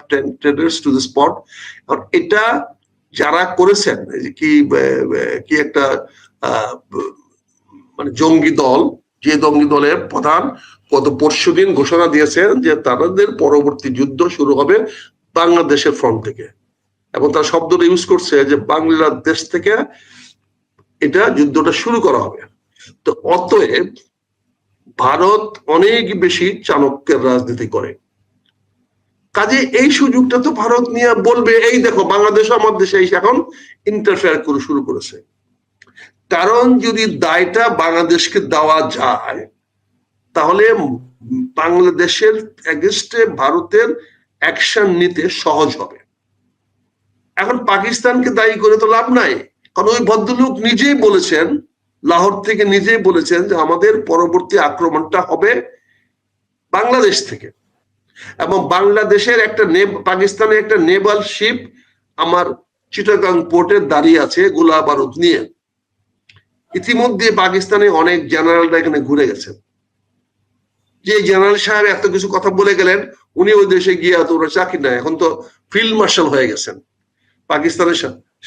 tenders to the spot. এটা যারা করেছেন কি একটা মানে জঙ্গি দল, যে জঙ্গি দলের প্রধান গত পরশুদিন ঘোষণা দিয়েছেন যে তাদের পরবর্তী যুদ্ধ শুরু হবে বাংলাদেশের ফ্রন্ট থেকে, এবং তার শব্দটা ইউজ করছে যে বাংলাদেশ থেকে এটা যুদ্ধটা শুরু করা হবে। তো অতএব ভারত অনেক বেশি চাণক্যের রাজনীতি করে, কাজে এই সুযোগটা তো ভারত নিয়ে বলবে এই দেখো বাংলাদেশ আমার দেশে এখন ইন্টারফেয়ার করে শুরু করেছে। কারণ যদি দায়টা বাংলাদেশকে দেওয়া যায় তাহলে বাংলাদেশের এগেইনস্টে ভারতের অ্যাকশন নিতে সহজ হবে। এখন পাকিস্তানকে দায়ী করে তো লাভ নাই, কারণ ওই ভদ্রলোক নিজেই বলেছেন, লাহোর থেকে নিজেই বলেছেন যে আমাদের পরবর্তী আক্রমণটা হবে বাংলাদেশ থেকে, এবং বাংলাদেশের একটা পাকিস্তানের একটা নেভাল শিপ আমার চিটাগাং পোর্টে দাঁড়িয়ে আছে গোলা বারুদ নিয়ে। ইতিমধ্যে পাকিস্তানে অনেক জেনারেলরা এখানে ঘুরে গেছেন। যে জেনারেল সাহেব এত কিছু কথা বলে গেলেন, উনি ওই দেশে গিয়ে তো ওরা চাকরি নেয়, এখন তো ফিল্ড মার্শাল হয়ে গেছেন। পাকিস্তানের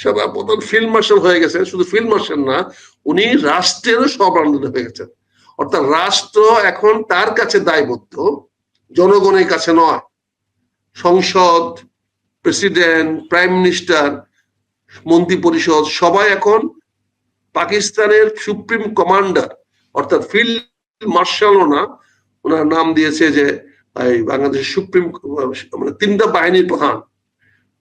সভাপ্রধান ফিল্ড মার্শাল হয়ে গেছেন, শুধু ফিল্ড মার্শাল না, উনি রাষ্ট্রেরও সভাপ্রধান হয়ে গেছেন। অর্থাৎ রাষ্ট্র এখন তার কাছে দায়বদ্ধ, জনগণের কাছে নয়। সংসদ, প্রেসিডেন্ট, প্রাইম মিনিস্টার, মন্ত্রী পরিষদ সবাই এখন পাকিস্তানের সুপ্রিম কমান্ডার, অর্থাৎ ফিল্ড মার্শালও না, ওনার নাম দিয়েছে যে বাংলাদেশের সুপ্রিম মানে 3টা বাহিনীর প্রধান,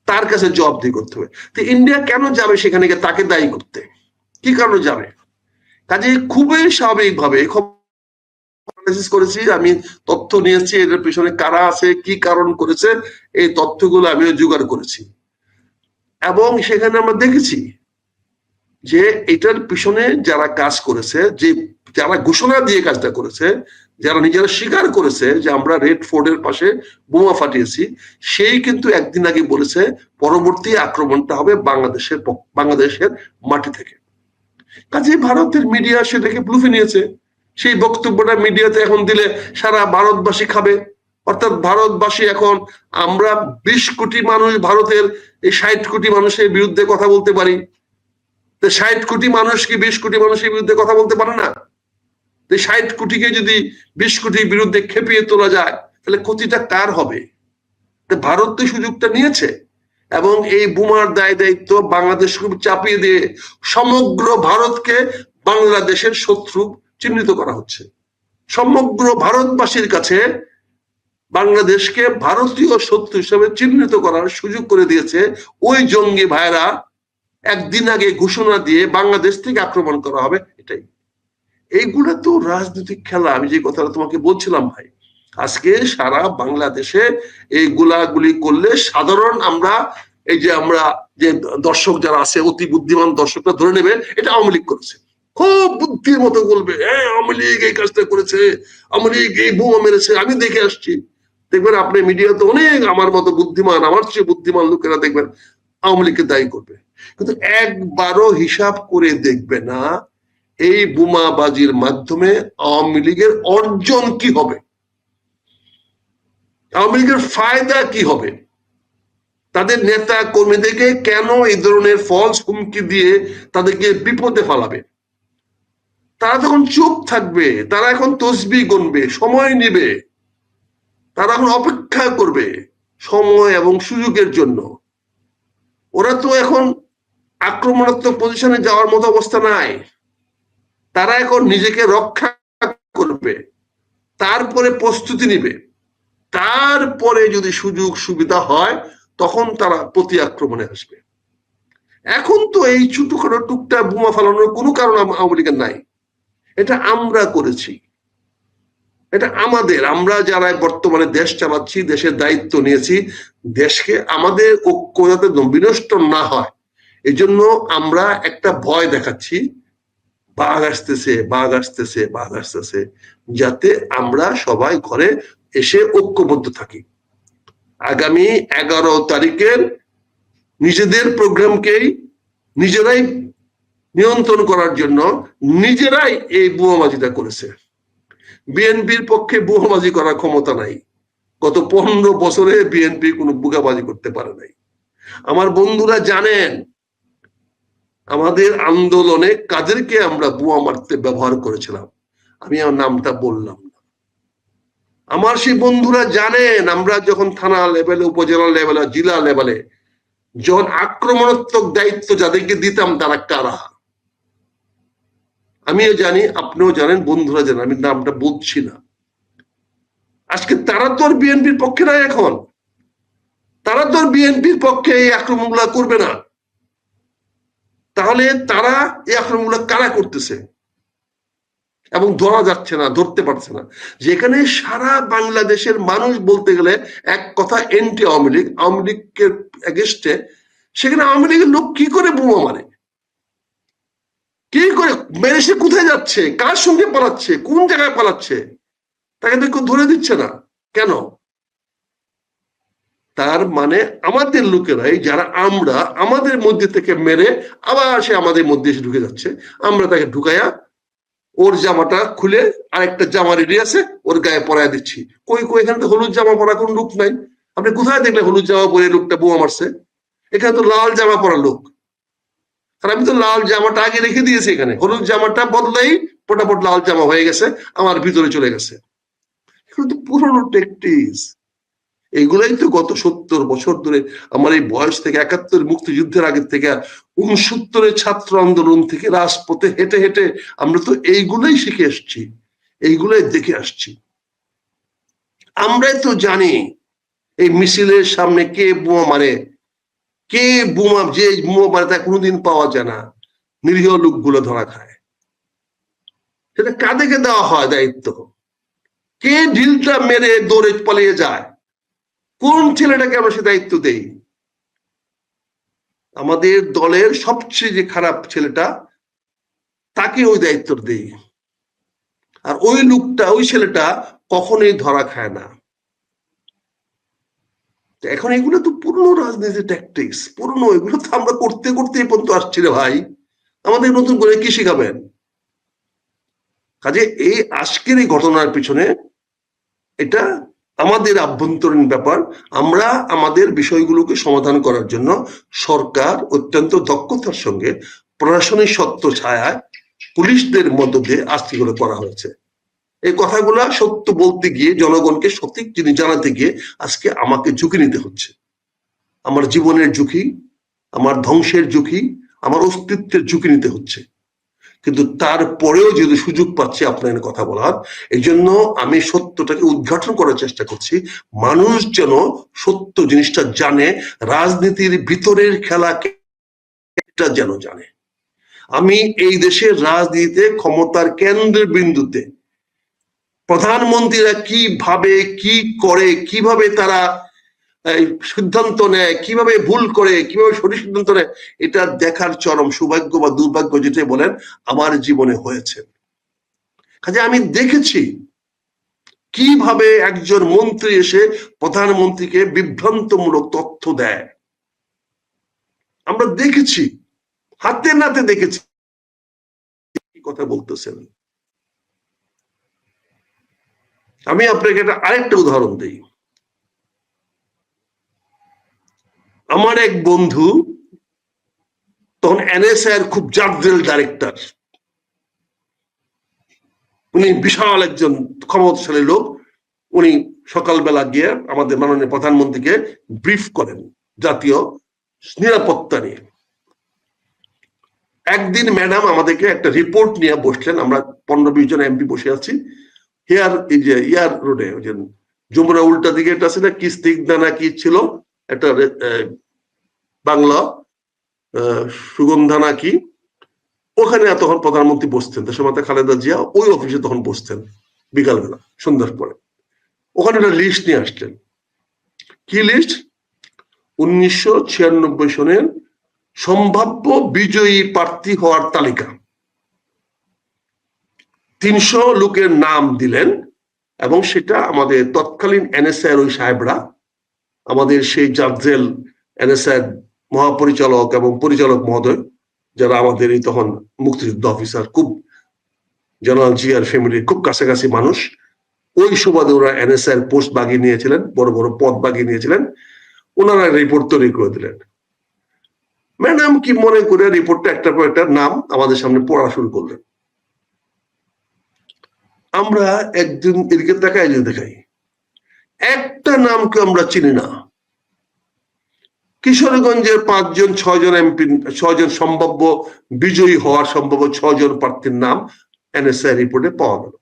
তার কাছে জবাবদিহি করতে হবে। তো ইন্ডিয়া কেন যাবে সেখানে, তাকে দায়ী করতে? কি কারণে যাবে? কাজে খুবই স্বাভাবিকভাবে করেছি, আমি তথ্য নিয়েছি, এটার পিছনে কারা আছে, কি কারণ করেছে, এই তথ্যগুলো আমিও জোগাড় করেছি, এবং সেখানে আমরা দেখেছি যে এটার পিছনে যারা কাজ করেছে, যে যারা ঘোষণা দিয়ে কাজটা করেছে, যারা নিজেরা স্বীকার করেছে যে আমরা রেড ফোর্টের পাশে বোমা ফাটিয়েছি, সেই কিন্তু একদিন আগে বলেছে পরবর্তী আক্রমণটা হবে বাংলাদেশের মাটি থেকে। কাজে ভারতের মিডিয়া সেটাকে ব্লুফে নিয়েছে। সেই বক্তব্যটা মিডিয়াতে এখন দিলে সারা ভারতবাসী খাবে। অর্থাৎ ভারতবাসী এখন, আমরা 20 কোটি মানুষ ভারতের এই 60 কোটি মানুষের বিরুদ্ধে কথা বলতে পারি, 60 কোটি মানুষ কি 20 কোটি মানুষের বিরুদ্ধে কথা বলতে পারে না? 60 কোটিকে যদি 20 কোটির বিরুদ্ধে খেপিয়ে তোলা যায় তাহলে ক্ষতিটা কার হবে? ভারত তো সুযোগটা নিয়েছে, এবং এই বোমার দায় দায়িত্ব বাংলাদেশকে চাপিয়ে দিয়ে সমগ্র ভারতকে বাংলাদেশের শত্রু চিহ্নিত করা হচ্ছে। সমগ্র ভারতবাসীর কাছে বাংলাদেশকে ভারতীয় শত্রু হিসেবে চিহ্নিত করার সুযোগ করে দিয়েছে ওই জঙ্গি ভাইরা একদিন আগে ঘোষণা দিয়ে বাংলাদেশ থেকে আক্রমণ করা হবে। এটাই এইগুলা তো রাজনৈতিক খেলা। আমি যে কথাটা তোমাকে বলছিলাম ভাই, আজকে সারা বাংলাদেশে এই গুলাগুলি করলে সাধারণ আমরা এই যে আমরা যে দর্শক যারা আছে অতি বুদ্ধিমান দর্শকরা ধরে নেবে এটা আওয়ামী লীগ করেছে, খুব বুদ্ধির মতো বলবে হ্যাঁ আওয়ামী লীগ এই কাজটা করেছে, আওয়ামী লীগ এই বোমা মেরেছে, আমি দেখে আসছি। দেখবেন আপনি মিডিয়াতে অনেক আমার মতো বুদ্ধিমান, আমার চেয়ে বুদ্ধিমান লোকেরা দেখবেন আওয়ামী লীগকে দায়ী করবে, কিন্তু একবারও হিসাব করে দেখবে না এই বোমাবাজির মাধ্যমে আওয়ামী লীগের অর্জন কি হবে, আওয়ামী লীগের ফায়দা কি হবে, তাদের নেতা কর্মীদেরকে কেন এই ধরনের ফলস হুমকি দিয়ে তাদেরকে বিপদে ফেলাবে। তারা তখন চুপ থাকবে, তারা এখন তসবিহ গুনবে, সময় নেবে, তারা এখন অপেক্ষা করবে সময় এবং সুযোগের জন্য। ওরা তো এখন আক্রমণাত্মক পজিশনে যাওয়ার মতো অবস্থা নাই, তারা এখন নিজেকে রক্ষা করবে, তারপরে প্রস্তুতি নিবে, তারপরে যদি সুযোগ সুবিধা হয় তখন তারা প্রতি আক্রমণে আসবে। এখন তো এই ছোটখাটো টুকটা বোমা ফালানোর কোনো কারণ আওয়ামী লীগের নাই, এটা আমরা করেছি, এটা আমাদের, আমরা যারা বর্তমানে দেশ চালাচ্ছি, দেশের দায়িত্ব নিয়েছি, দেশকে আমাদের ঐক্য যাতে বিনষ্ট না হয় এই জন্য আমরা একটা ভয় দেখাচ্ছি, বাঘ আসতেছে বাঘ আসতেছে বাঘ আসতেছে, যাতে আমরা সবাই ঘরে এসে ঐক্যবদ্ধ থাকি। আগামী 11 তারিখের নিজেদের প্রোগ্রামকেই নিজেরাই নিয়ন্ত্রণ করার জন্য নিজেরাই এই বোমাবাজিটা করেছে। বিএনপির পক্ষে বোমাবাজি করার ক্ষমতা নাই, গত 15 বছরে বিএনপি কোনো বোমাবাজি করতে পারে নাই। আমার বন্ধুরা জানেন আমাদের আন্দোলনে কাদেরকে আমরা বোমা মারতে ব্যবহার করেছিলাম, আমি আমার নামটা বললাম না। আমার সেই বন্ধুরা জানেন আমরা যখন থানা লেভেলে, উপজেলা লেভেলে, জেলা লেভেলে যখন আক্রমণাত্মক দায়িত্ব যাদেরকে দিতাম তারা কারা, আমিও জানি, আপনিও জানেন, বন্ধুরা জানেন, আমি নামটা বলছি না। আজকে তারা তো আর বিএনপির পক্ষে নাই, এখন তারা তো আর বিএনপির পক্ষে এই আক্রমণগুলো করবে না। তাহলে তারা এই আক্রমণগুলো কারা করতেছে এবং ধরা যাচ্ছে না, ধরতে পারছে না, যেখানে সারা বাংলাদেশের মানুষ বলতে গেলে এক কথা এন্টি আওয়ামী লীগ, আওয়ামী লীগের এগেস্টে, সেখানে আওয়ামী লীগের লোক কি করে বোমা মারে, কি করে মেরে, সে কোথায় যাচ্ছে, কার সঙ্গে পালাচ্ছে, কোন জায়গায় পালাচ্ছে, তাকে তো কেউ ধরে দিচ্ছে না কেন? তার মানে আমাদের লোকেরাই, যারা আমরা আমাদের মধ্যে থেকে মেরে আবার সে আমাদের মধ্যে এসে ঢুকে যাচ্ছে, আমরা তাকে ঢুকাইয়া ওর জামাটা খুলে আরেকটা জামা রেডি আছে ওর গায়ে পরায় দিচ্ছি। কই কই, এখানে তো হলুদ জামা পরা কোন লোক নাই, আপনি কোথায় দেখলে হলুদ জামা পরে লোকটা বোমা মারছে? এখানে তো লাল জামা পরা লোক, আর আমি তো লাল জামাটা আগে রেখে দিয়েছি এখানে, হলুদ জামাটা বদলাই পটাপট লাল জামা হয়ে গেছে, আমার ভিতরে চলে গেছে। এগুলো তো পুরনো টেকটিক্স, এইগুলাই তো গত 70 বছর ধরে আমার এই বয়স থেকে 71 মুক্তিযুদ্ধের আগের থেকে 69 ছাত্র আন্দোলন থেকে রাজপথে হেঁটে হেঁটে আমরা তো এইগুলাই শিখে আসছি, এইগুলাই দেখে আসছি। আমরাই তো জানি এই মিছিলের সামনে কে বোমা মারে, কে বোমা, যে বোমা মারে তা কোনোদিন পাওয়া যায় না, নিরীহ লোকগুলো ধরা খায়। সেটা কাদেরকে দেওয়া হয় দায়িত্ব? কে ঢিলটা মেরে দৌড়ে পালিয়ে যায়, কোন ছেলেটাকে আমরা সে দায়িত্ব দেই? আমাদের দলের সবচেয়ে যে খারাপ ছেলেটা, তাকে ওই দায়িত্ব দেই, আর ওই লোকটা, ওই ছেলেটা কখনোই ধরা খায় না। এখন এগুলো তো পুরনো রাজনীতির ট্যাকটিক্স, পুরনো, এগুলো তো আমরা করতে করতে এই পর্যন্ত আসছি রে ভাই, আমাদের নতুন করে কি শিখাবেন? কাজে এই আজকের এই ঘটনার পিছনে এটা আমাদের আভ্যন্তরীণ ব্যাপার। আমরা আমাদের বিষয়গুলোকে সমাধান করার জন্য সরকার অত্যন্ত দক্ষতার সঙ্গে প্রশাসনিক সত্য ছায়ায় পুলিশদের মধ্য দিয়ে আজকে করে করা হয়েছে। এই কথাগুলা সত্য বলতে গিয়ে, জনগণকে সঠিক জিনিস জানাতে গিয়ে আজকে আমাকে ঝুঁকি নিতে হচ্ছে, আমার জীবনের ঝুঁকি, আমার ধ্বংসের ঝুঁকি, আমার অস্তিত্বের ঝুঁকি নিতে হচ্ছে। কিন্তু তারপরেও যদি সুযোগ পাচ্ছি আপনার কথা বলার, এই জন্য আমি সত্যটাকে উদ্ঘাটন করার চেষ্টা করছি, মানুষ যেন সত্য জিনিসটা জানে, রাজনীতির ভিতরের খেলা যেন জানে। আমি এই দেশের রাজনীতিতে ক্ষমতার কেন্দ্রের বিন্দুতে প্রধানমন্ত্রীরা কিভাবে কি করে, কিভাবে তারা সিদ্ধান্ত নেয়, কিভাবে ভুল করে, কিভাবে সঠিক সিদ্ধান্ত নেয়, এটা দেখার চরম সৌভাগ্য বা দুর্ভাগ্য যেটাই বলেন আমার জীবনে হয়েছে। কাজে আমি দেখেছি কিভাবে একজন মন্ত্রী এসে প্রধানমন্ত্রীকে বিভ্রান্তমূলক তথ্য দেয়। আমরা দেখেছি, হাতে নাতে দেখেছি কি কথা বলতেছেন। আমি আপনাকে আরেকটা উদাহরণ দিই। আমার এক বন্ধু তখন এনএসআই খুব জাগ্রেল ডাইরেক্টর, উনি বিশাল একজন ক্ষমতাশালী লোক। উনি সকালবেলা গিয়ে আমাদের মাননীয় প্রধানমন্ত্রীকে ব্রিফ করেন জাতীয় নিরাপত্তা নিয়ে। একদিন ম্যাডাম আমাদেরকে একটা রিপোর্ট নিয়ে বসলেন, আমরা 15-20 জন এমপি বসে আছি হিয়ার, এই যে ইয়ার রোডে, যমুনা উল্টা দিকে একটা আছে না, কি স্নিগ্ধা না কি ছিল একটা বাংলা সুগন্ধা না কি, ওখানে তখন প্রধানমন্ত্রী বসতেন, দেশমাতা খালেদা জিয়া ওই অফিসে তখন বসতেন বিকালবেলা সন্ধ্যার পরে। ওখানে একটা লিস্ট নিয়ে আসলেন। কি লিস্ট? 1996 সনের সম্ভাব্য বিজয়ী প্রার্থী হওয়ার তালিকা। 300 লোকের নাম দিলেন এবং সেটা আমাদের তৎকালীন এনএসআই ওই সাহেবরা, আমাদের সেই জাজেল এনএসআই মহাপরিচালক এবং পরিচালক মহোদয়, যারা আমাদের এই তখন মুক্তিযুদ্ধ অফিসার, খুব জেনারেল জিয়ার ফ্যামিলির খুব কাছাকাছি মানুষ, ওই সুবাদে ওরা এনএসআই পোস্ট বাগিয়ে নিয়েছিলেন, বড় বড় পদ বাগিয়ে নিয়েছিলেন। ওনারা রিপোর্ট তৈরি করে দিলেন। ম্যাডাম কি মনে করে রিপোর্টটা একটার পর একটা নাম আমাদের সামনে পড়া শুরু করলেন। আমরা একদিন এদিকে তাকাই যে দেখাই একটা নামকে আমরা চিনি না। কিশোরগঞ্জের 5 জন 6 জন এমপি, 6 জন সম্ভাব্য বিজয়ী হওয়ার সম্ভাব্য 6 জন প্রার্থীর নাম এনএসআই রিপোর্টে পাওয়া গেল।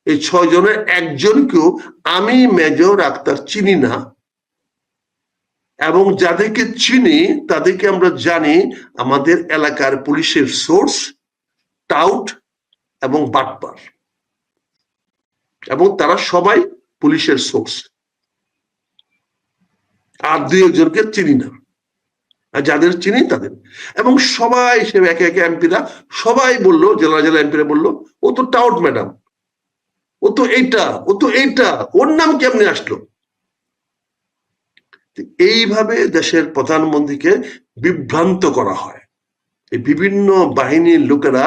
এই 6 জনের একজনকেও আমি মেজর আক্তার চিনি না, এবং যাদেরকে চিনি তাদেরকে আমরা জানি আমাদের এলাকার পুলিশের সোর্স, টাউট এবং বাটপার, এবং তারা সবাই পুলিশের সোর্স। আর 2-1 জনকে চিনি না, আর যাদের চিনি তাদের। এবং সবাই সে একে একে এমপিরা সবাই বললো, জেলা জেলা এমপিরা বললো ও তো টাউট ম্যাডাম, ও তো এইটা, ও তো এইটা, ওর নাম কেমনে আসলো? এইভাবে দেশের প্রধানমন্ত্রীকে বিভ্রান্ত করা হয়। এই বিভিন্ন বাহিনীর লোকেরা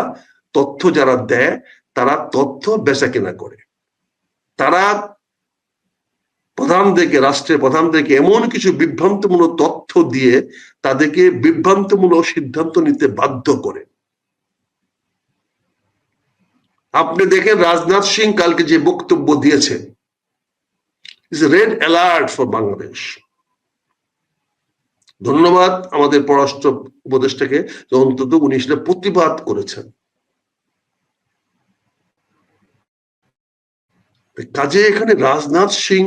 তথ্য যারা দেয়, তারা তথ্য বেচাকেনা করে। তারা প্রধানদেরকে, রাষ্ট্রের প্রধানদেরকে এমন কিছু বিভ্রান্তমূলক তথ্য দিয়ে তাদেরকে বিভ্রান্তমূলক সিদ্ধান্ত নিতে বাধ্য করে। আপনি দেখেন রাজনাথ সিং কালকে যে বক্তব্য দিয়েছেন, is red alert for Bangladesh. ধন্যবাদ আমাদের পররাষ্ট্র উপদেষ্টাকে, অন্তত উনি সেটা প্রতিবাদ করেছেন। কাজে এখানে রাজনাথ সিং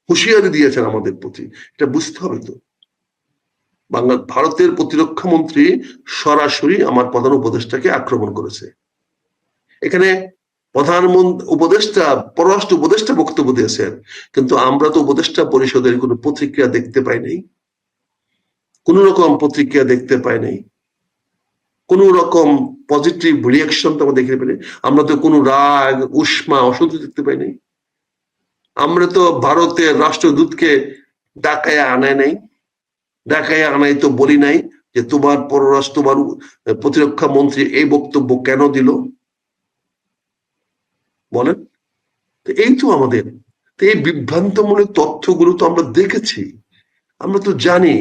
হুঁশিয়ারি দিয়েছেন আমাদের প্রতি, এটা বুঝতে হবে। তো ভারতের প্রতিরক্ষা মন্ত্রী সরাসরি আমার প্রধান উপদেষ্টাকে আক্রমণ করেছে। এখানে প্রধানমন্ত্রী উপদেষ্টা, পররাষ্ট্র উপদেষ্টা বক্তব্য দিয়েছেন, কিন্তু আমরা তো উপদেষ্টা পরিষদের কোনো প্রতিক্রিয়া দেখতে পাই নাই, কোন রকম প্রতিক্রিয়া দেখতে পাই নাই, কোন রকম পজিটিভ রিয়াকশন তো আমরা দেখতে পাই। আমরা তো কোনো রাগ, উষ্মা, অসন্তোষ দেখতে পাই নাই। আমরা তো ভারতের রাষ্ট্রদূতকে ডাকায় আনায় নাই, ডাকায় আনাই তো বলি নাই যে তোমার পররাষ্ট্র, তোমার প্রতিরক্ষা মন্ত্রী এই বক্তব্য কেন দিল, বলেন। এই তো আমাদের এই বিভ্রান্তমূলক তথ্যগুলো তো আমরা দেখেছি, আমরা তো জানি।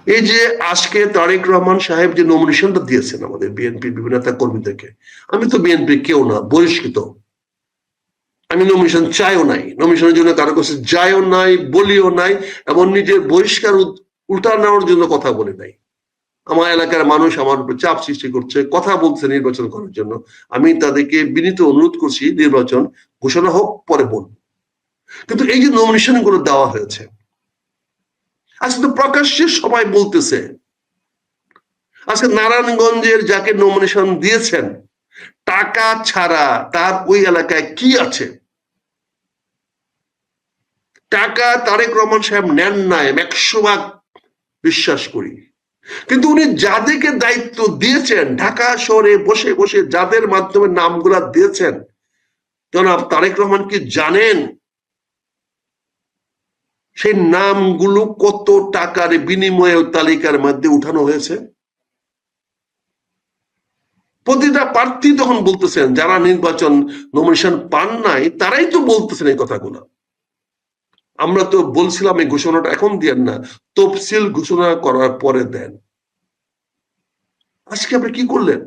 এই যে আজকে তারেক রহমান সাহেব যে নমিনেশনটা দিয়েছেন আমাদের বিএনপি বিভিন্ন নেতা কর্মীদেরকে, আমি তো বিএনপি কেউ না, বহিষ্কৃত। আমি নমিনেশন চাইও নাই, নমিনেশনের জন্য কারো কাছে যাইও নাই, বলিও নাই, এবং নিজের বহিষ্কার উল্টা নেওয়ার জন্য কথা বলে নাই। আমার এলাকার মানুষ আমার উপর চাপ সৃষ্টি করছে, কথা বলছে নির্বাচন করার জন্য। আমি তাদেরকে বিনীত অনুরোধ করছি নির্বাচন ঘোষণা হোক, পরে বলব। কিন্তু এই যে নমিনেশন গুলো দেওয়া হয়েছে, আজকে তো প্রকাশ্যে সবাই বলতেছে আজকে নারায়ণগঞ্জের যাকে নমিনেশন দিয়েছেন, টাকা ছাড়া তার ওই এলাকায় কি আছে? টাকা তারেক রহমান সাহেব নেন নাই, 100% বিশ্বাস করি। কিন্তু উনি যাদেরকে দায়িত্ব দিয়েছেন, ঢাকা শহরে বসে বসে যাদের মাধ্যমে নামগুলা দিয়েছেন, জনাব তারেক রহমান কি জানেন সেই নামগুলো কত টাকার বিনিময়ে তালিকার মধ্যে উঠানো হয়েছে? প্রতিটা প্রার্থী তখন বলতেছেন, যারা নির্বাচন নমিনেশন পান নাই তারাই তো বলতেছেন এই কথাগুলো। আমরা তো বলছিলাম এই ঘোষণাটা এখন দেন না, তফসিল ঘোষণা করার পরে দেন। আজকে আপনি কি করলেন?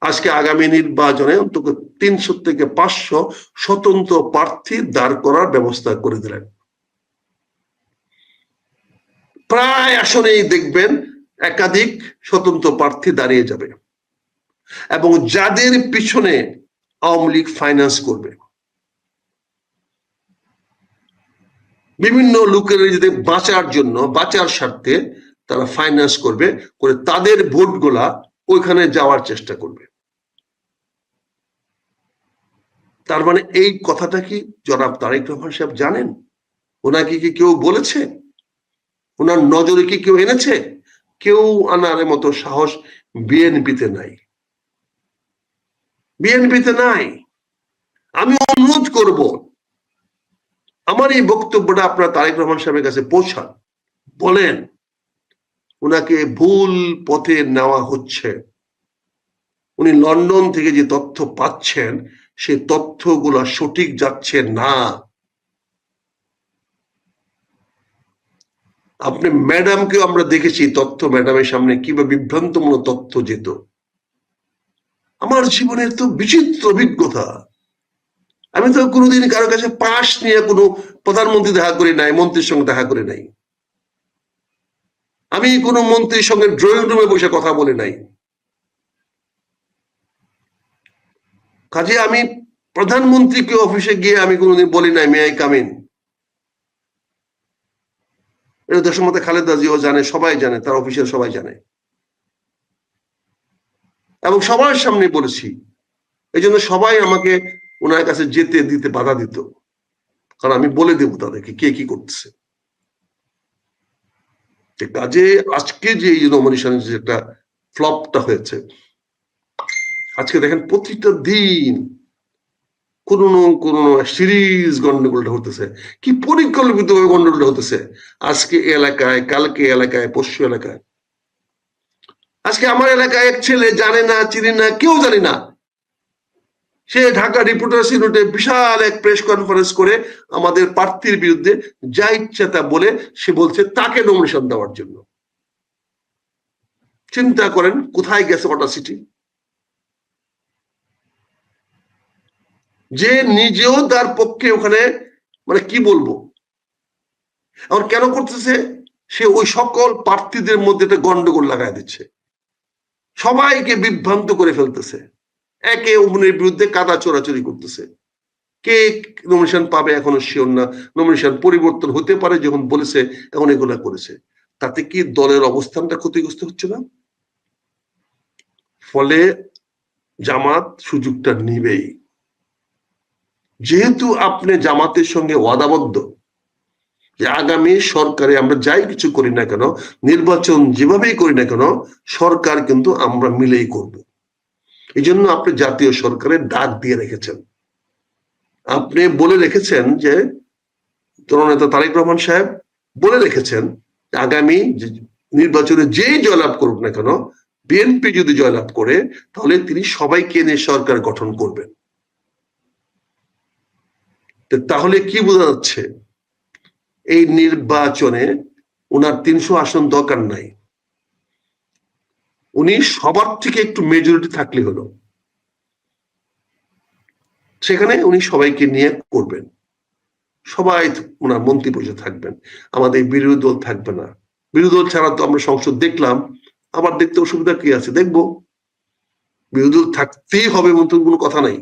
আজকে আগামী নির্বাচনে অন্তত 300 থেকে 500 স্বতন্ত্র প্রার্থী দাঁড় করার ব্যবস্থা করে দিলেন। প্রায় আসনেই দেখবেন একাধিক স্বতন্ত্র প্রার্থী দাঁড়িয়ে যাবে, এবং যাদের পিছনে আওয়ামী লীগ ফাইন্যান্স করবে, বিভিন্ন লোকের যদি বাঁচার জন্য, বাঁচার স্বার্থে তারা ফাইন্যান্স করবে, করে তাদের ভোটগুলা ওইখানে যাওয়ার চেষ্টা করবে। তার মানে এই কথাটা কি জনাব তারেক রহমান সাহেব জানেন? ওনাকে কি কেউ বলেছে? ওনার নজরে কি কেউ এনেছে? কেউ আনার মতো সাহস বিএনপিতে নাই, বিএনপিতে নাই। আমি অনুরোধ করব, আমার এই বক্তব্যটা আপনার তারেক রহমান সাহেবের কাছে পৌঁছান, বলেন ওনাকে ভুল পথে নেওয়া হচ্ছে। উনি লন্ডন থেকে যে তথ্য পাচ্ছেন সেই তথ্যগুলো সঠিক যাচ্ছে না। আপনি ম্যাডামকেও আমরা দেখেছি তথ্য, ম্যাডামের সামনে কিভাবে বিভ্রান্তমূলক তথ্য যেত। আমার জীবনের তো বিচিত্র অভিজ্ঞতা। আমি তো কোনোদিন কারো কাছে পাশ নিয়ে কোনো প্রধানমন্ত্রী দেখা করি নাই, মন্ত্রীর সঙ্গে দেখা করি নাই। আমি কোনো মন্ত্রীর সঙ্গে ড্রয়িং রুমে বসে কথা বলি নাই। কাজে আমি প্রধানমন্ত্রীকে অফিসে গিয়ে আমি কোনোদিন বলি নাই মে আই কাম ইন। এটা দেশের মধ্যে খালেদা জিও জানে, সবাই জানে, তার অফিসের সবাই জানে, এবং সবার সামনে বলেছি। এই জন্য সবাই আমাকে ওনার কাছে যেতে দিতে বাধা দিত, কারণ আমি বলে দেবো তাদেরকে কে কি করতেছে। কাজে আজকে যে নমিনেশন যে একটা ফ্লপটা হয়েছে, আজকে দেখেন প্রতিটা দিন কোন কোন সিরিজ গন্ডগোলটা হতেছে, কি পরিকল্পিত গন্ডগোলটা হতেছে। আজকে এলাকায়, কালকে এলাকায়, পরশু এলাকায়। আজকে আমার এলাকায় এক ছেলে জানে না, চিনি না, কেউ জানি না, সে ঢাকা রিপোর্টার্স ইউনিটে বিশাল এক প্রেস কনফারেন্স করে আমাদের প্রার্থীর বিরুদ্ধে যা ইচ্ছা তা বলে সে বলছে তাকে নমিনেশন দেওয়ার জন্য। চিন্তা করেন কোথায় গেছে অডাসিটি। যে নিজেও তার পক্ষে ওখানে, মানে কি বলবো, এখন কেন করতেছে? সে ওই সকল প্রার্থীদের মধ্যে একটা গন্ডগোল লাগাই দিচ্ছে, সবাইকে বিভ্রান্ত করে ফেলতেছে, একে অপরের বিরুদ্ধে কাদা চোরাচুরি করতেছে। কে নমিনেশন পাবে এখনো শিওর না, নমিনেশন পরিবর্তন হতে পারে যখন বলেছে, এখন এগুলা করেছে। তাতে কি দলের অবস্থানটা ক্ষতিগ্রস্ত হচ্ছে না? ফলে জামাত সুযোগটা নিবেই। যেহেতু আপনি জামাতের সঙ্গে ওয়াদাবদ্ধ যে আগামী সরকারে আমরা যাই কিছু করি না কেন, নির্বাচন যেভাবেই করি না কেন, সরকার কিন্তু আমরা মিলেই করব। এই জন্য আপনি জাতীয় সরকারের ডাক দিয়ে রেখেছেন। আপনি বলে রেখেছেন যে, জননেতা তারেক রহমান সাহেব বলে রেখেছেন আগামী নির্বাচনে যেই জয়লাভ করুক না কেন, বিএনপি যদি জয়লাভ করে তাহলে তিনি সবাইকে নিয়ে সরকার গঠন করবেন। তাহলে কি বোঝা যাচ্ছে? এই নির্বাচনে ওনার 300 আসন দরকার নাই, উনি সবার থেকে একটু মেজরিটি থাকলে হলো, সেখানে উনি সবাইকে নিয়ে করবেন। সবাই ওনার মন্ত্রী পরিষদ থাকবেন, আমাদের বিরোধী দল থাকবে না। বিরোধী দল ছাড়া তো আমরা সংসদ দেখলাম, আবার দেখতে অসুবিধা কি আছে? দেখবো। বিরোধী দল থাকতেই হবে এমন তো কোনো কথা নাই,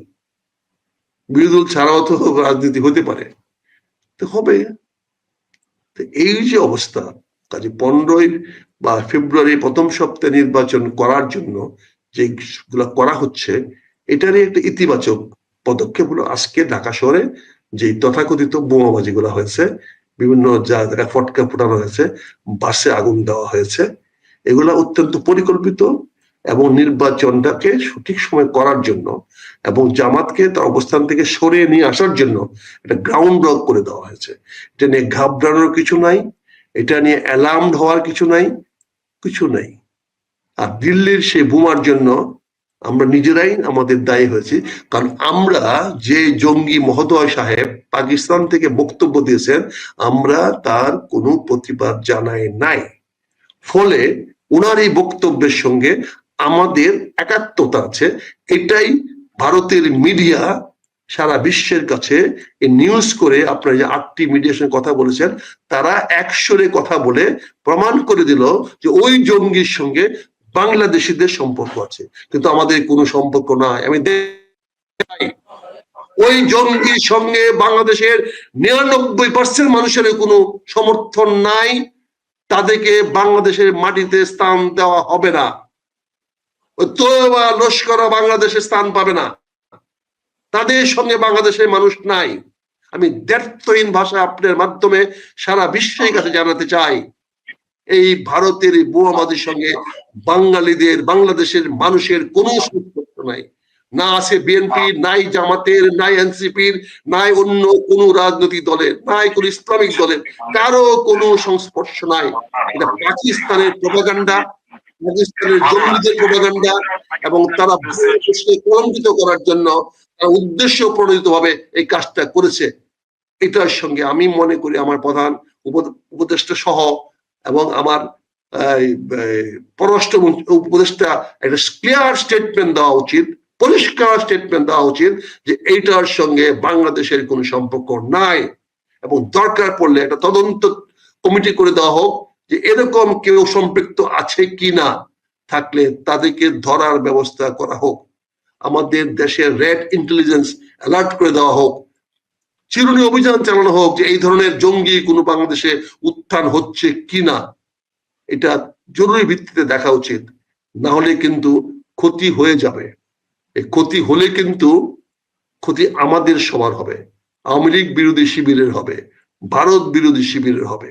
বিরোধী দল ছাড়াও তো রাজনীতি হতে পারে, তো হবে। এই যে অবস্থা, কাজে 15 বা ফেব্রুয়ারি প্রথম সপ্তাহে নির্বাচন করার জন্য যেগুলা করা হচ্ছে, এটারই একটা ইতিবাচক পদক্ষেপ হলো আজকে ঢাকা শহরে যে তথাকথিত বোমাবাজি গুলা হয়েছে, বিভিন্ন জায়গায় ফটকা ফোটানো হয়েছে, বাসে আগুন দেওয়া হয়েছে, এগুলা অত্যন্ত পরিকল্পিত এবং নির্বাচনটাকে সঠিক সময় করার জন্য এবং জামাতকে তার অবস্থান থেকে সরিয়ে নিয়ে আসার জন্য এটা গ্রাউন্ড ওয়ার্ক করে দেওয়া হয়েছে। এটা নিয়ে ঘাবড়ানোর কিছু নাই, এটা নিয়ে অ্যালার্মড হওয়ার কিছু নাই, কিছু নাই। আর দিল্লির সেই বোমার জন্য আমরা নিজেরাই আমাদের দায়ী হয়েছি, কারণ আমরা যে জঙ্গি মহোদয় সাহেব পাকিস্তান থেকে বক্তব্য দিয়েছেন, আমরা তার কোনো প্রতিবাদ জানাই নাই। ফলে ওনার এই বক্তব্যের সঙ্গে আমাদের একাত্মতা আছে। এটাই ভারতের মিডিয়া সারা বিশ্বের কাছে নিউজ করে, আপনারা যে 8টি মিডিয়ার সঙ্গে কথা বলেছেন, তারা একসরে কথা বলে প্রমাণ করে দিল যে ওই জঙ্গির সঙ্গে বাংলাদেশিদের সম্পর্ক আছে, কিন্তু আমাদের কোনো সম্পর্ক নাই। আমি ওই জঙ্গির সঙ্গে বাংলাদেশের 99% মানুষের কোনো সমর্থন নাই। তাদেরকে বাংলাদেশের মাটিতে স্থান দেওয়া হবে না। তোবা লস্কর বাংলাদেশে স্থান পাবে না, তাদের সঙ্গে বাংলাদেশের মানুষ নাই। আমি দ্ব্যর্থহীন ভাষা আপনার মাধ্যমে সারা বিশ্বের কাছে জানাতে চাই, এই ভারতের বোমাবাজির সঙ্গে বাঙালিদের, বাংলাদেশের মানুষের কোনো সম্পর্ক নাই। না আছে বিএনপি, নাই জামাতের, নাই এনসিপির, নাই অন্য কোনো রাজনৈতিক দলের, নাই কোনো ইসলামিক দলের, কারো কোনো সংস্পর্শ নাই। এটা পাকিস্তানের প্রোপাগান্ডা, পাকিস্তানের জঙ্গিদের প্রোপাগান্ডা, এবং তারা কলঙ্কিত করার জন্য তারা উদ্দেশ্য প্রণোদিত ভাবে এই কাজটা করেছে। এটার সঙ্গে আমি মনে করি আমার প্রধান উপদেষ্টা সহ এবং আমার পররাষ্ট্র উপদেষ্টা একটা ক্লিয়ার স্টেটমেন্ট দেওয়া উচিত, পরিষ্কার স্টেটমেন্ট দেওয়া উচিত যে এইটার সঙ্গে বাংলাদেশের কোনো সম্পর্ক নাই, এবং দরকার পড়লে একটা তদন্ত কমিটি করে দেওয়া হোক যে এরকম কেউ সম্পৃক্ত আছে কিনা, থাকলে তাদেরকে ধরার ব্যবস্থা করা হোক। আমাদের দেশের রেড ইন্টেলিজেন্স অ্যালার্ট করে দেওয়া হোক, চিরুনি অভিযান চালানো হোক যে এই ধরনের জঙ্গি কোনো বাংলাদেশে উত্থান হচ্ছে কিনা। এটা জরুরি ভিত্তিতে দেখা উচিত, না হলে কিন্তু ক্ষতি হয়ে যাবে। এই ক্ষতি হলে কিন্তু ক্ষতি আমাদের সবার হবে, আওয়ামী লীগ বিরোধী শিবিরের হবে, ভারত বিরোধী শিবিরের হবে,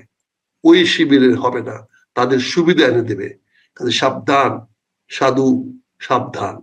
ওই শিবিরের হবে না, তাদের সুবিধা এনে দেবে। কাজে সাবধান সাধু, সাবধান।